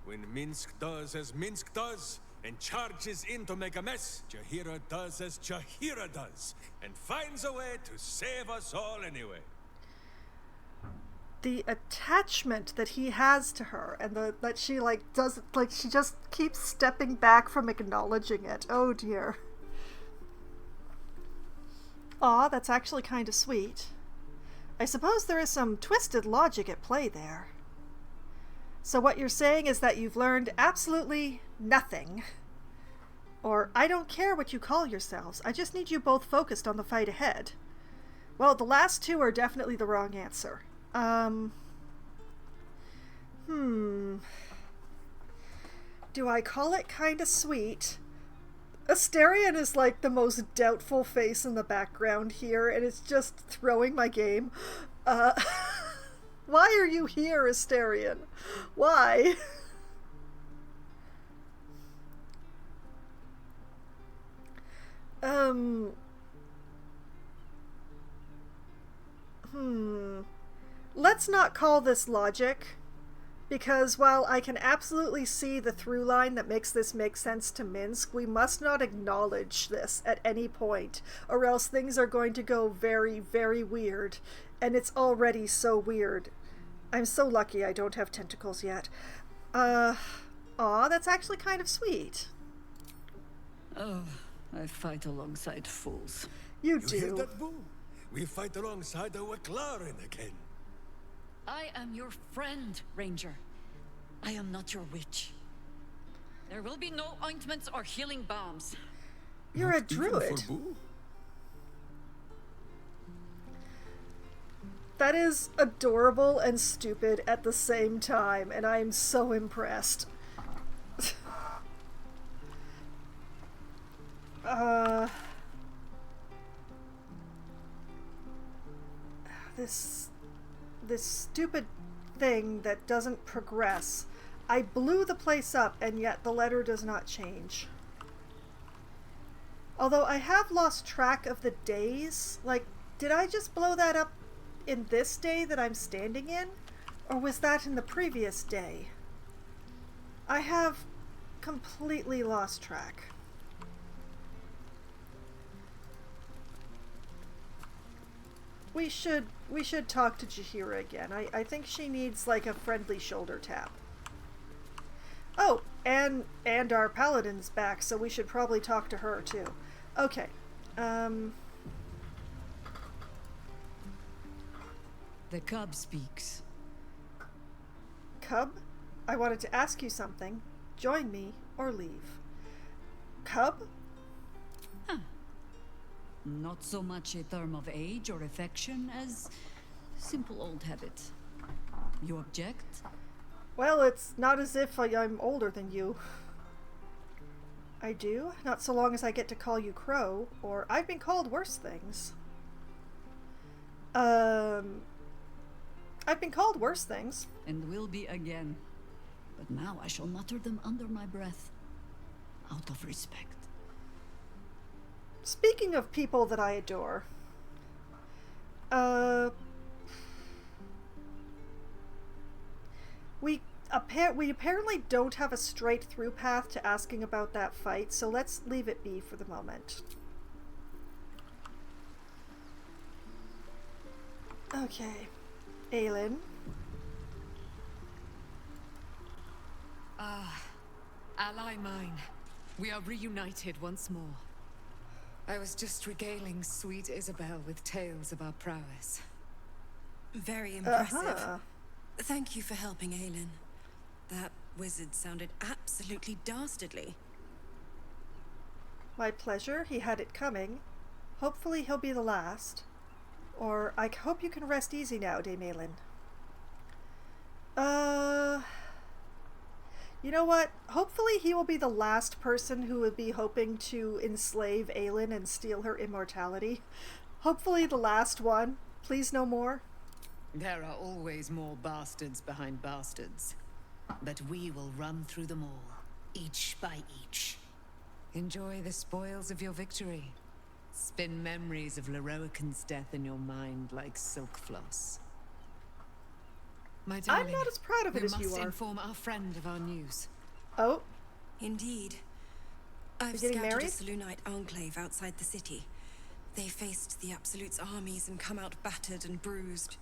When Minsk does as Minsk does, and charges in to make a mess, Jahira does as Jahira does, and finds a way to save us all anyway. The attachment that he has to her, and that she she just keeps stepping back from acknowledging it. Oh dear. Aw, that's actually kind of sweet. I suppose there is some twisted logic at play there. So what you're saying is that you've learned absolutely nothing. Or, I don't care what you call yourselves, I just need you both focused on the fight ahead. Well, the last two are definitely the wrong answer. Do I call it kinda sweet? Asterion is like the most doubtful face in the background here, and it's just throwing my game. Why are you here, Asterion? Why? Let's not call this logic, because while I can absolutely see the through line that makes this make sense to Minsk, we must not acknowledge this at any point, or else things are going to go very, very weird, and it's already so weird. I'm so lucky I don't have tentacles yet. Aw, that's actually kind of sweet. Oh, I fight alongside fools. You do. Hear that, Boo? We fight alongside the Wicklaren again. I am your friend, Ranger. I am not your witch. There will be no ointments or healing balms. You're a druid. Even for Boo? That is adorable and stupid at the same time, and I am so impressed. This stupid thing that doesn't progress. I blew the place up, and yet the letter does not change. Although I have lost track of the days. Like, did I just blow that up in this day that I'm standing in? Or was that in the previous day? I have completely lost track. We should talk to Jahira again. I think she needs like a friendly shoulder tap. Oh, and our paladin's back, so we should probably talk to her too. Okay. The cub speaks. Cub? I wanted to ask you something. Join me or leave. Cub? Huh. Not so much a term of age or affection as simple old habit. You object? Well, it's not as if I'm older than you. I do, not so long as I get to call you Crow, or I've been called worse things. I've been called worse things. And will be again. But now I shall mutter them under my breath, out of respect. Speaking of people that I adore, we apparently don't have a straight through path to asking about that fight, so let's leave it be for the moment. Okay, Aelin. Ah, ally mine. We are reunited once more. I was just regaling sweet Isabel with tales of our prowess. Very impressive. Thank you for helping Aelin. That wizard sounded absolutely dastardly. My pleasure. He had it coming. Hopefully he'll be the last. Or I hope you can rest easy now, Dame Aelin. You know what? Hopefully he will be the last person who would be hoping to enslave Aelin and steal her immortality. Hopefully the last one. Please no more. There are always more bastards behind bastards. But we will run through them all, each by each. Enjoy the spoils of your victory. Spin memories of Leroican's death in your mind like silk floss. My darling, I'm not as proud of it as you we must are. inform our friend of our news. Oh? Indeed. I've getting scouted married? a Selûnite enclave outside the city. They faced the Absolute's armies and come out battered and bruised.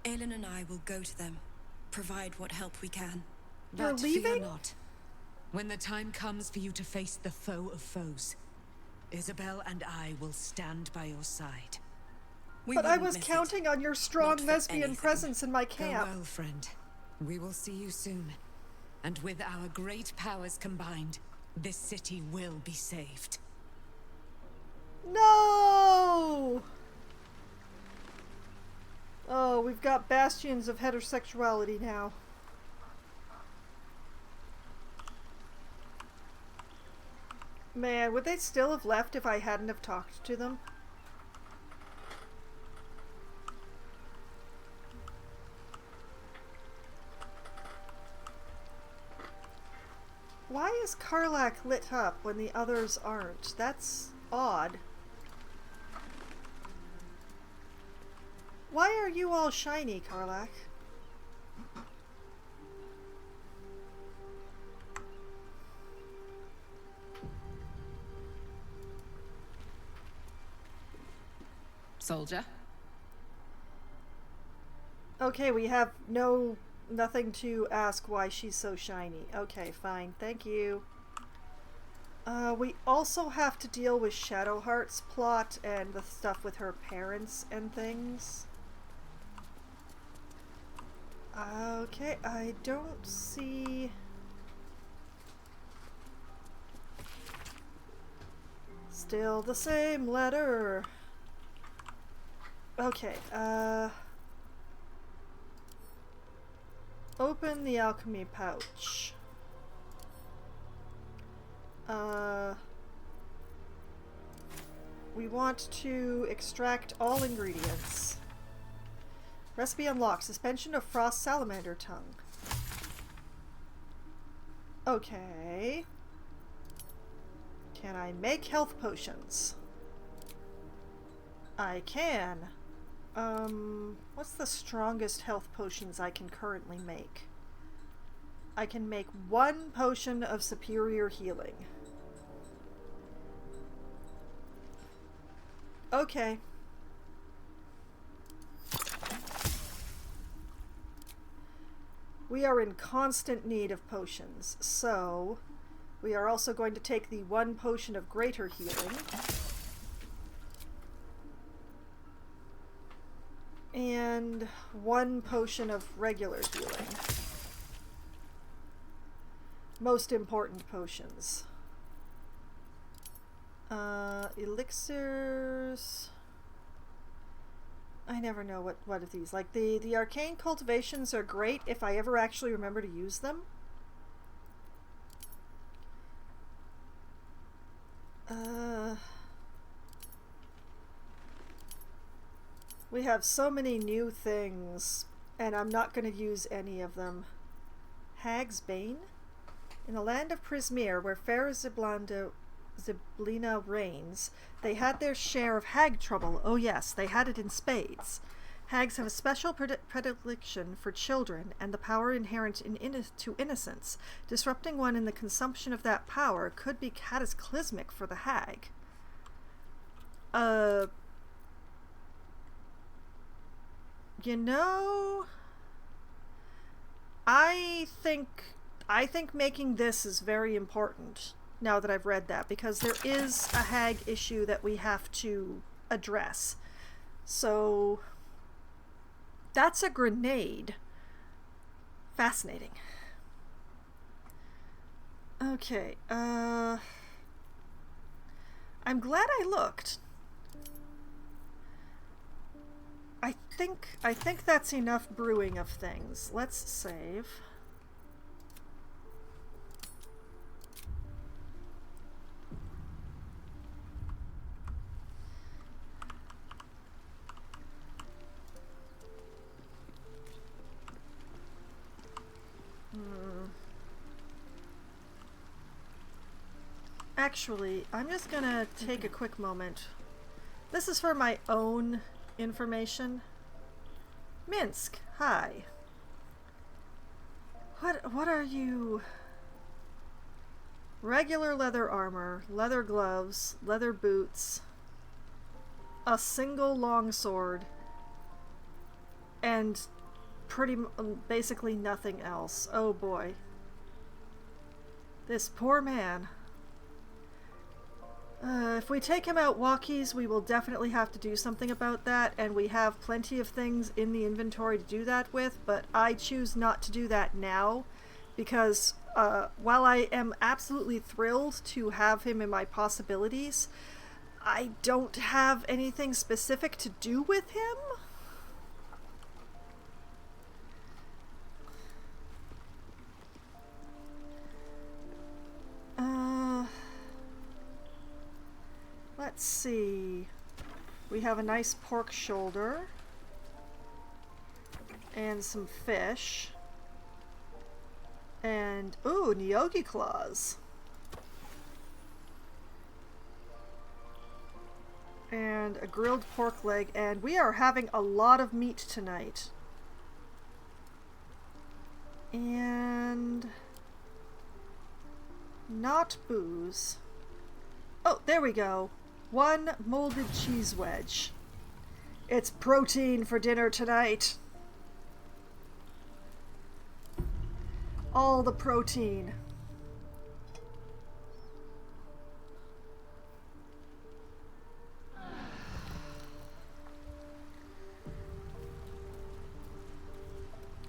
Aelin and I will go to them, provide what help we can. You're But leaving? fear not. When the time comes for you to face the foe of foes, Isabel and I will stand by your side. But I was counting on your strong lesbian presence in my camp. Farewell, friend. We will see you soon. And with our great powers combined, this city will be saved. No! Oh, we've got bastions of heterosexuality now. Man, would they still have left if I hadn't have talked to them? Why is Karlach lit up when the others aren't? That's odd. Why are you all shiny, Karlach? Soldier. Okay, we have nothing to ask why she's so shiny. Okay, fine. Thank you. We also have to deal with Shadowheart's plot and the stuff with her parents and things. Okay, I don't see... Still the same letter. Okay, open the alchemy pouch. We want to extract all ingredients. Recipe unlocked. Suspension of frost salamander tongue. Okay. Can I make health potions? I can. What's the strongest health potions I can currently make? I can make 1 potion of superior healing. Okay. We are in constant need of potions, so we are also going to take the 1 potion of greater healing. And 1 potion of regular healing. Most important potions. Elixirs. I never know what of these. Like the arcane cultivations are great if I ever actually remember to use them. We have so many new things, And I'm not going to use any of them. Hag's Bane? In the land of Prismere, where fair Ziblina reigns, they had their share of hag trouble. Oh yes, they had it in spades. Hags have a special predilection for children and the power inherent to innocence. Disrupting one in the consumption of that power could be cataclysmic for the hag. You know, I think making this is very important now that I've read that, because there is a hag issue that we have to address. So that's a grenade. Fascinating. Okay, I'm glad I looked. I think that's enough brewing of things. Let's save. Actually, I'm just gonna take a quick moment. This is for my own information. Minsk, hi. What are you? Regular leather armor, leather gloves, leather boots, a single longsword, and basically nothing else. Oh boy. This poor man. If we take him out walkies, we will definitely have to do something about that, and we have plenty of things in the inventory to do that with, but I choose not to do that now, because while I am absolutely thrilled to have him in my possibilities, I don't have anything specific to do with him. Let's see. We have a nice pork shoulder and some fish and ooh, Nyogi claws and a grilled pork leg, and we are having a lot of meat tonight. And not booze. Oh, there we go. One molded cheese wedge. It's protein for dinner tonight. All the protein.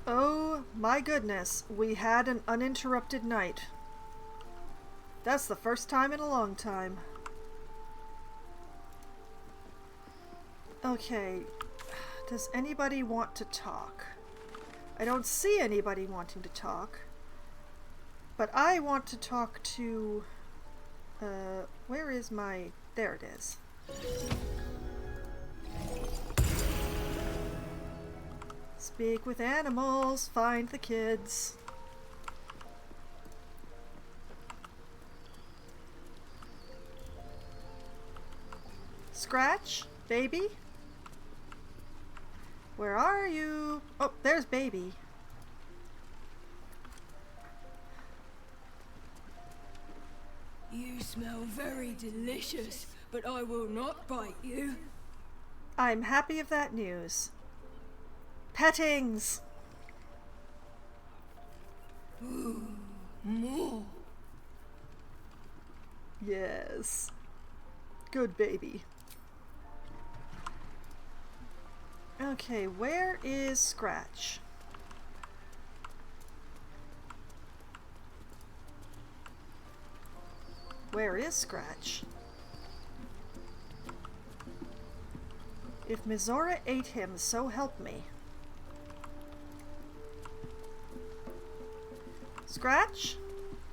Oh my goodness, we had an uninterrupted night. That's the first time in a long time. Okay, does anybody want to talk? I don't see anybody wanting to talk, but I want to talk to, where is my, there it is. Speak with animals, find the kids. Scratch, baby? Where are you? Oh, there's baby. You smell very delicious, but I will not bite you. I'm happy of that news. Pettings! Ooh, more. Yes. Good baby. Okay, where is Scratch? Where is Scratch? If Mizora ate him, so help me. Scratch?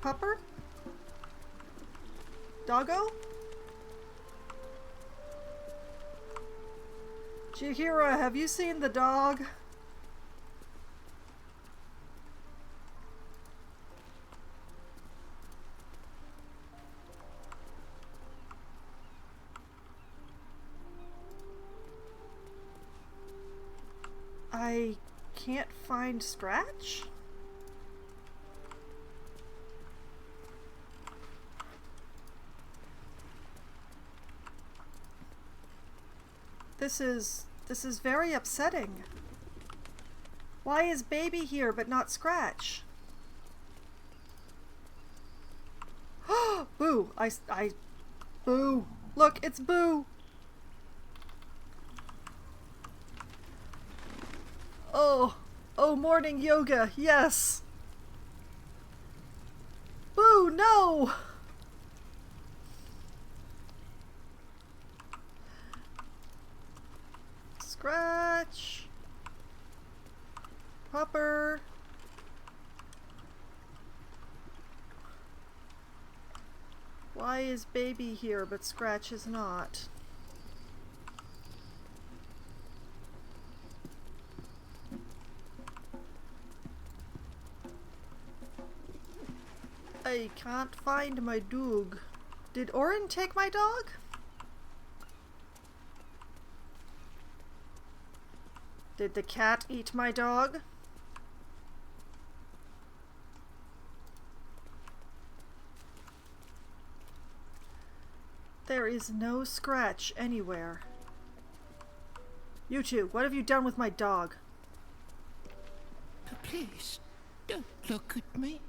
Pupper? Doggo? Chihira, have you seen the dog? I can't find Scratch? This is very upsetting. Why is Baby here but not Scratch? Boo! Boo! Look, it's Boo! Oh, morning yoga, yes! Boo, no! Scratch! Popper! Why is Baby here but Scratch is not? I can't find my dog. Did Orin take my dog? Did the cat eat my dog? There is no Scratch anywhere. You two, what have you done with my dog? Please, don't look at me.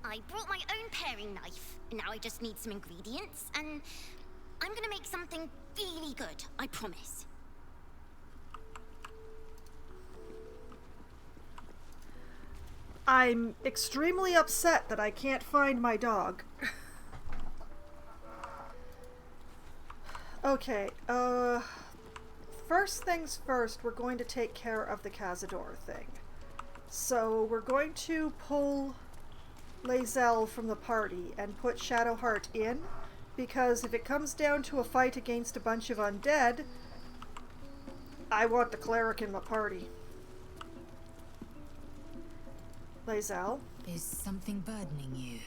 I brought my own paring knife. Now I just need some ingredients, and I'm gonna make something really good, I promise. I'm extremely upset that I can't find my dog. Okay, first things first, we're going to take care of the Cazador thing. So we're going to pull Lae'zel from the party and put Shadowheart in, because if it comes down to a fight against a bunch of undead, I want the cleric in my party. Lae'zel? Is something burdening you?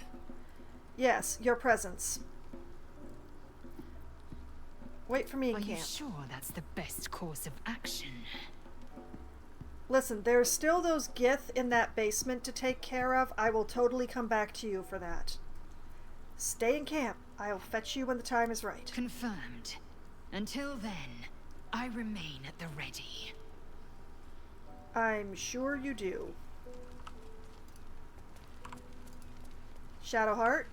Yes, your presence. Wait for me in camp. Are you sure that's the best course of action? Listen, there's still those Gith in that basement to take care of. I will totally come back to you for that. Stay in camp. I'll fetch you when the time is right. Confirmed. Until then, I remain at the ready. I'm sure you do. Shadowheart?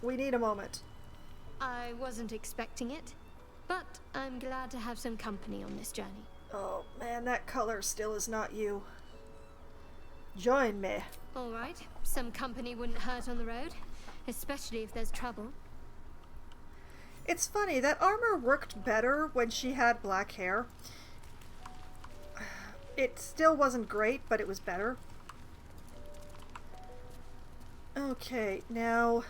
We need a moment. I wasn't expecting it, but I'm glad to have some company on this journey. Oh man, that color still is not you. Join me. All right, some company wouldn't hurt on the road, especially if there's trouble. It's funny, that armor worked better when she had black hair. It still wasn't great, but it was better. Okay, now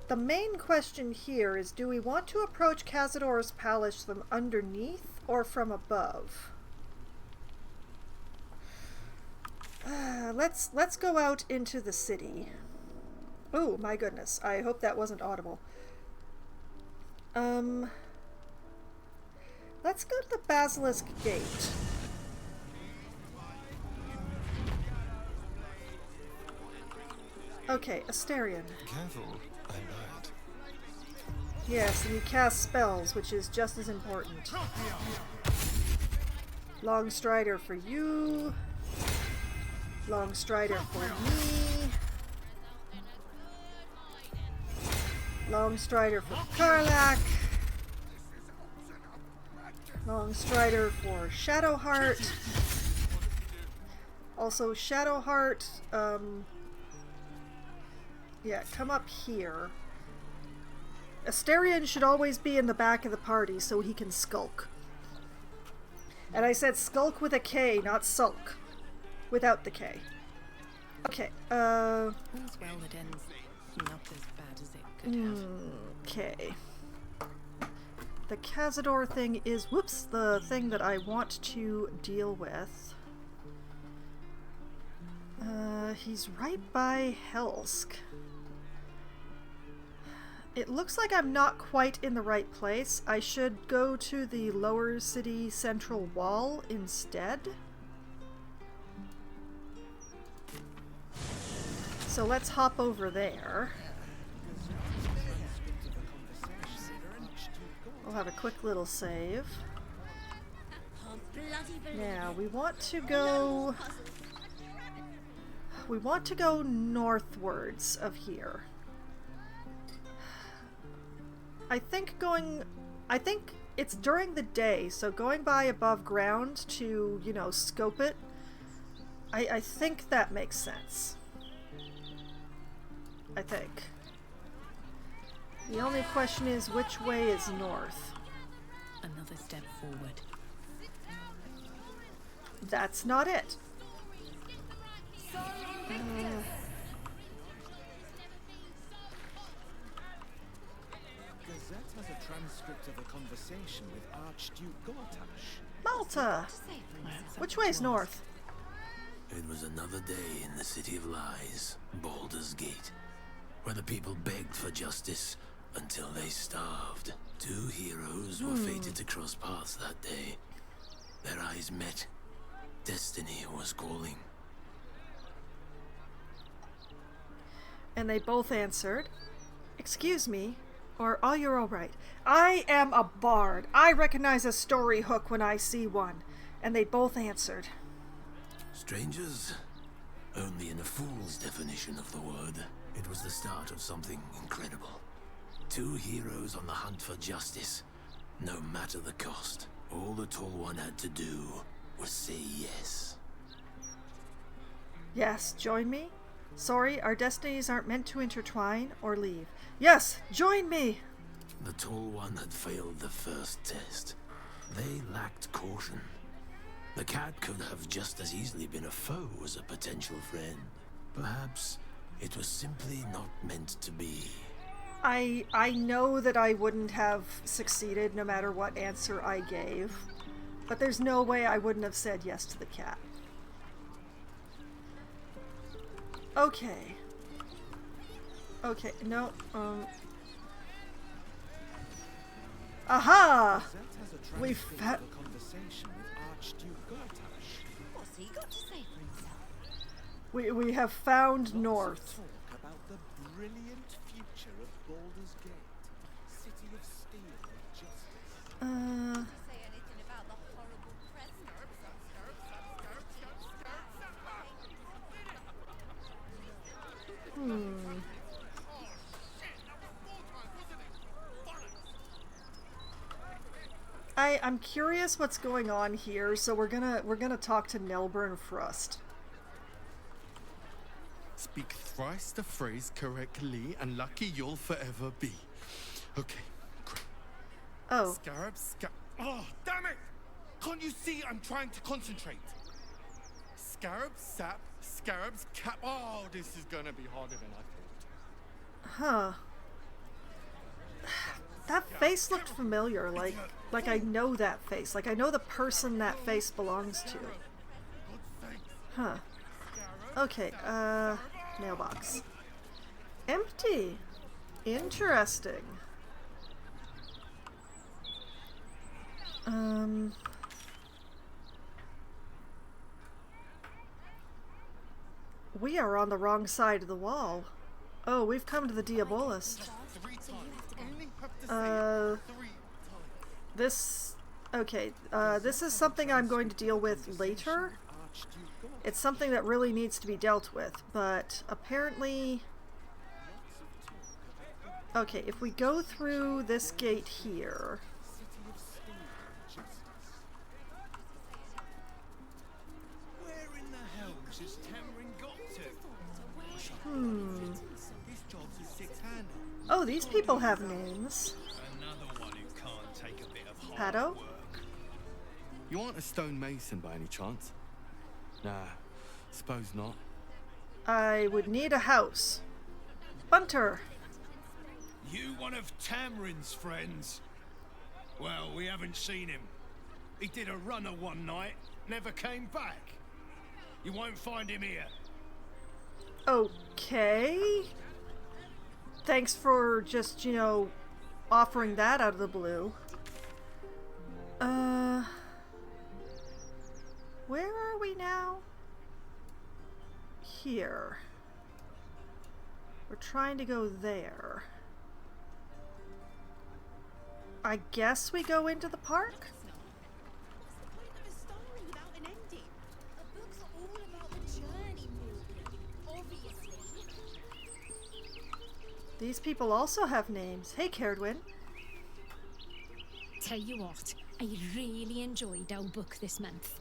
the main question here is, do we want to approach Cazador's palace from underneath or from above? Let's go out into the city. Oh my goodness, I hope that wasn't audible. Let's go to the Basilisk Gate. Okay, Asterion. Careful, I'm bad. Yes, and you cast spells, which is just as important. Long Strider for you. Long Strider for me. Long Strider for Karlach. Long Strider for Shadowheart. Also, Shadowheart, yeah, come up here. Asterion should always be in the back of the party so he can skulk. And I said skulk with a K, not sulk. Without the K. Okay, All's well that ends not as bad as it could have. Okay. The Cazador thing is, whoops, the thing that I want to deal with. He's right by Helsk. It looks like I'm not quite in the right place. I should go to the lower city central wall instead. So let's hop over there. We'll have a quick little save. Now, we want to go northwards of here. I think it's during the day, so going by above ground to, you know, scope it, I think that makes sense. I think. The only question is, which way is north? Another step forward. That's not it. Gazette has a transcript of a conversation with Archduke Gortash. Malta! Which way's north? It was another day in the City of Lies, Baldur's Gate, where the people begged for justice until they starved. Two heroes were fated to cross paths that day. Their eyes met. Destiny was calling. And they both answered, "Excuse me," or "Oh, you're all right. I am a bard. I recognize a story hook when I see one." And they both answered, Strangers? Only in a fool's definition of the word. It was the start of something incredible. Two heroes on the hunt for justice, no matter the cost. All the Tall One had to do was say yes. "Yes, join me? Sorry, our destinies aren't meant to intertwine or leave. Yes, join me!" The Tall One had failed the first test. They lacked caution. The cat could have just as easily been a foe as a potential friend. Perhaps it was simply not meant to be. I know that I wouldn't have succeeded no matter what answer I gave, but there's no way I wouldn't have said yes to the cat. Okay. Okay, no, Aha! We found... What's he got to say for himself? We have found north. Talk about the brilliant future of Baldur's Gate, city of steel and justice. Say anything about the horrible president? I'm curious what's going on here, so we're gonna talk to Nelburn Frust. Speak thrice the phrase correctly, and lucky you'll forever be. Okay, great. Oh. Oh, damn it! Can't you see I'm trying to concentrate? Scarab, sap, scarabs, cap. Oh, this is gonna be harder than I thought. Huh. That face looked familiar, like I know that face. Like I know the person that face belongs to. Huh. Okay, mailbox. Empty. Interesting. We are on the wrong side of the wall. Oh, we've come to the Diabolist. This is something I'm going to deal with later. It's something that really needs to be dealt with, but apparently... Okay, if we go through this gate here... Where in the hell has Tamrin got to? This job's a six-hander. Oh, these people have names. Another one who can't take a bit of Pato? You aren't a stonemason by any chance? Nah, suppose not. I would need a house. Bunter. You one of Tamrin's friends? Well, we haven't seen him. He did a runner one night, never came back. You won't find him here. Okay. thanks for just, you know, offering that out of the blue. Where are we now? Here. We're trying to go there. I guess we go into the park? These people also have names. Hey, Caradwyn. Tell you what, I really enjoyed our book this month.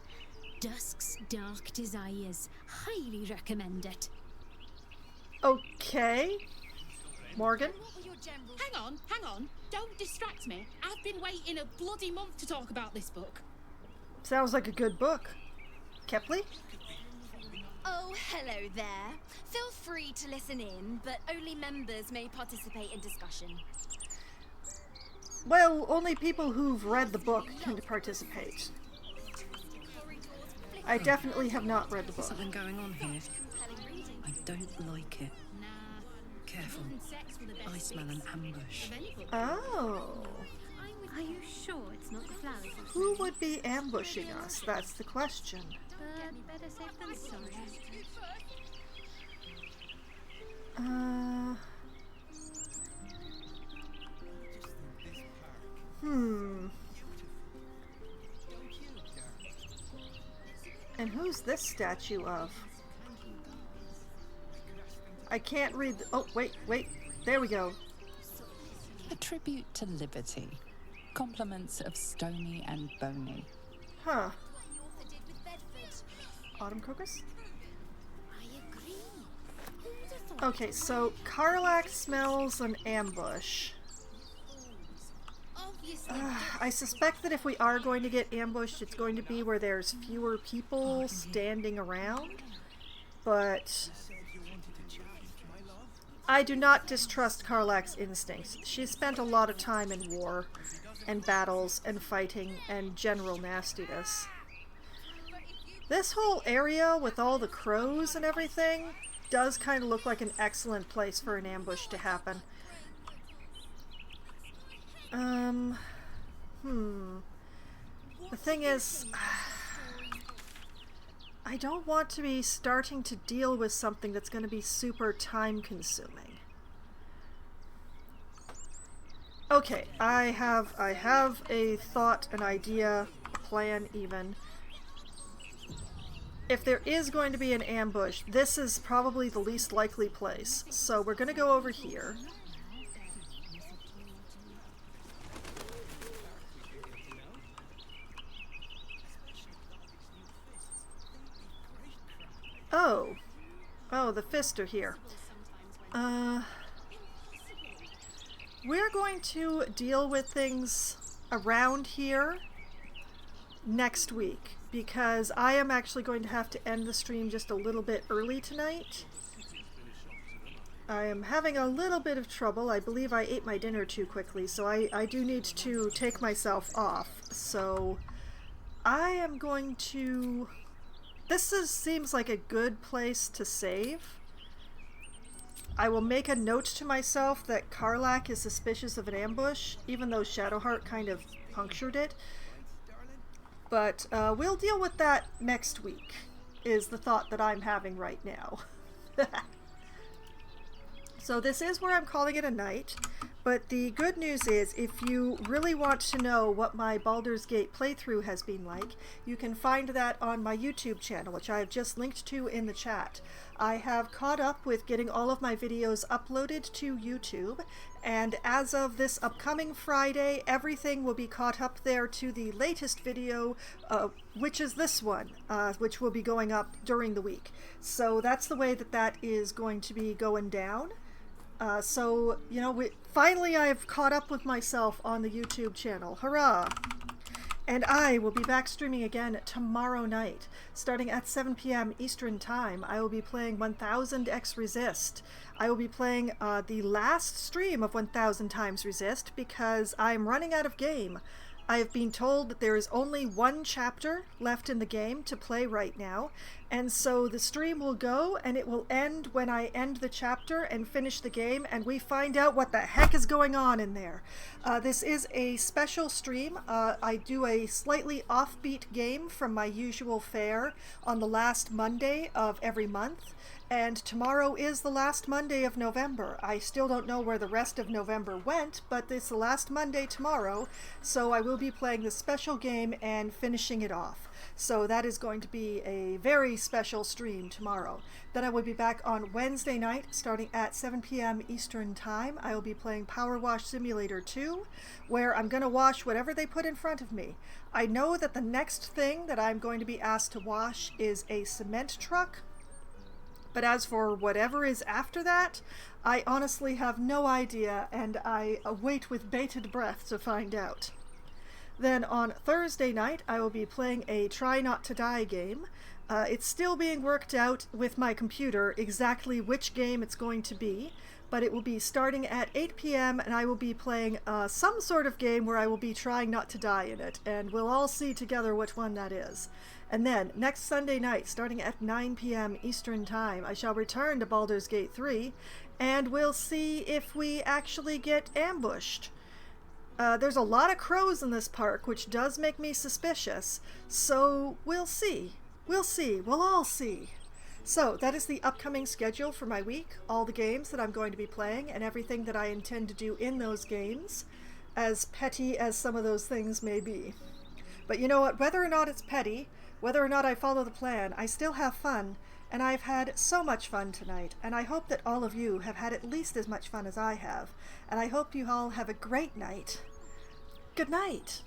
Dusk's Dark Desires. Highly recommend it. Okay. Morgan? Hang on. Don't distract me. I've been waiting a bloody month to talk about this book. Sounds like a good book. Kepley? Oh, hello there. Feel free to listen in, but only members may participate in discussion. Well, only people who've read the book can participate. I definitely have not read the book. Something going on here. I don't like it. Careful. I smell an ambush. Oh. Are you sure it's not the flowers? Who would be ambushing us? That's the question. Better safe than sorry. And who's this statue of? I can't read the— oh, wait. There we go. A tribute to liberty. Compliments of Stony and Bony. Huh. Autumn crocus? Okay, so Karlach smells an ambush. I suspect that if we are going to get ambushed, it's going to be where there's fewer people standing around. But I do not distrust Karlach's instincts. She's spent a lot of time in war and battles and fighting and general nastiness. This whole area with all the crows and everything does kind of look like an excellent place for an ambush to happen. The thing is, I don't want to be starting to deal with something that's going to be super time-consuming. Okay, I have a thought, an idea, a plan even. If there is going to be an ambush, this is probably the least likely place. So we're going to go over here. Oh, the fists are here. We're going to deal with things around here next week, because I am actually going to have to end the stream just a little bit early tonight. I am having a little bit of trouble. I believe I ate my dinner too quickly, so I do need to take myself off. So I am going to... seems like a good place to save. I will make a note to myself that Karlach is suspicious of an ambush, even though Shadowheart kind of punctured it. But we'll deal with that next week, is the thought that I'm having right now. So this is where I'm calling it a night, but the good news is, if you really want to know what my Baldur's Gate playthrough has been like, you can find that on my YouTube channel, which I have just linked to in the chat. I have caught up with getting all of my videos uploaded to YouTube, and as of this upcoming Friday, everything will be caught up there to the latest video, which is this one, which will be going up during the week. So that's the way that that is going to be going down. So, you know, finally I've caught up with myself on the YouTube channel. Hurrah! And I will be back streaming again tomorrow night, starting at 7 p.m. Eastern Time. I will be playing 1000x Resist. I will be playing the last stream of 1000 times Resist because I'm running out of game. I have been told that there is only one chapter left in the game to play right now, and so the stream will go and it will end when I end the chapter and finish the game and we find out what the heck is going on in there. This is a special stream. I do a slightly offbeat game from my usual fare on the last Monday of every month. And tomorrow is the last Monday of November. I still don't know where the rest of November went, but it's the last Monday tomorrow, so I will be playing the special game and finishing it off. So that is going to be a very special stream tomorrow. Then I will be back on Wednesday night, starting at 7 p.m. Eastern Time. I will be playing Power Wash Simulator 2, where I'm going to wash whatever they put in front of me. I know that the next thing that I'm going to be asked to wash is a cement truck. But as for whatever is after that, I honestly have no idea, and I await with bated breath to find out. Then on Thursday night, I will be playing a Try Not to Die game. It's still being worked out with my computer exactly which game it's going to be, but it will be starting at 8 p.m. and I will be playing some sort of game where I will be trying not to die in it, and we'll all see together which one that is. And then, next Sunday night, starting at 9 p.m. Eastern Time, I shall return to Baldur's Gate 3, and we'll see if we actually get ambushed. There's a lot of crows in this park, which does make me suspicious, so we'll see. We'll see. We'll all see. So, that is the upcoming schedule for my week, all the games that I'm going to be playing, and everything that I intend to do in those games, as petty as some of those things may be. But you know what? Whether or not it's petty, whether or not I follow the plan, I still have fun, and I've had so much fun tonight, and I hope that all of you have had at least as much fun as I have, and I hope you all have a great night. Good night!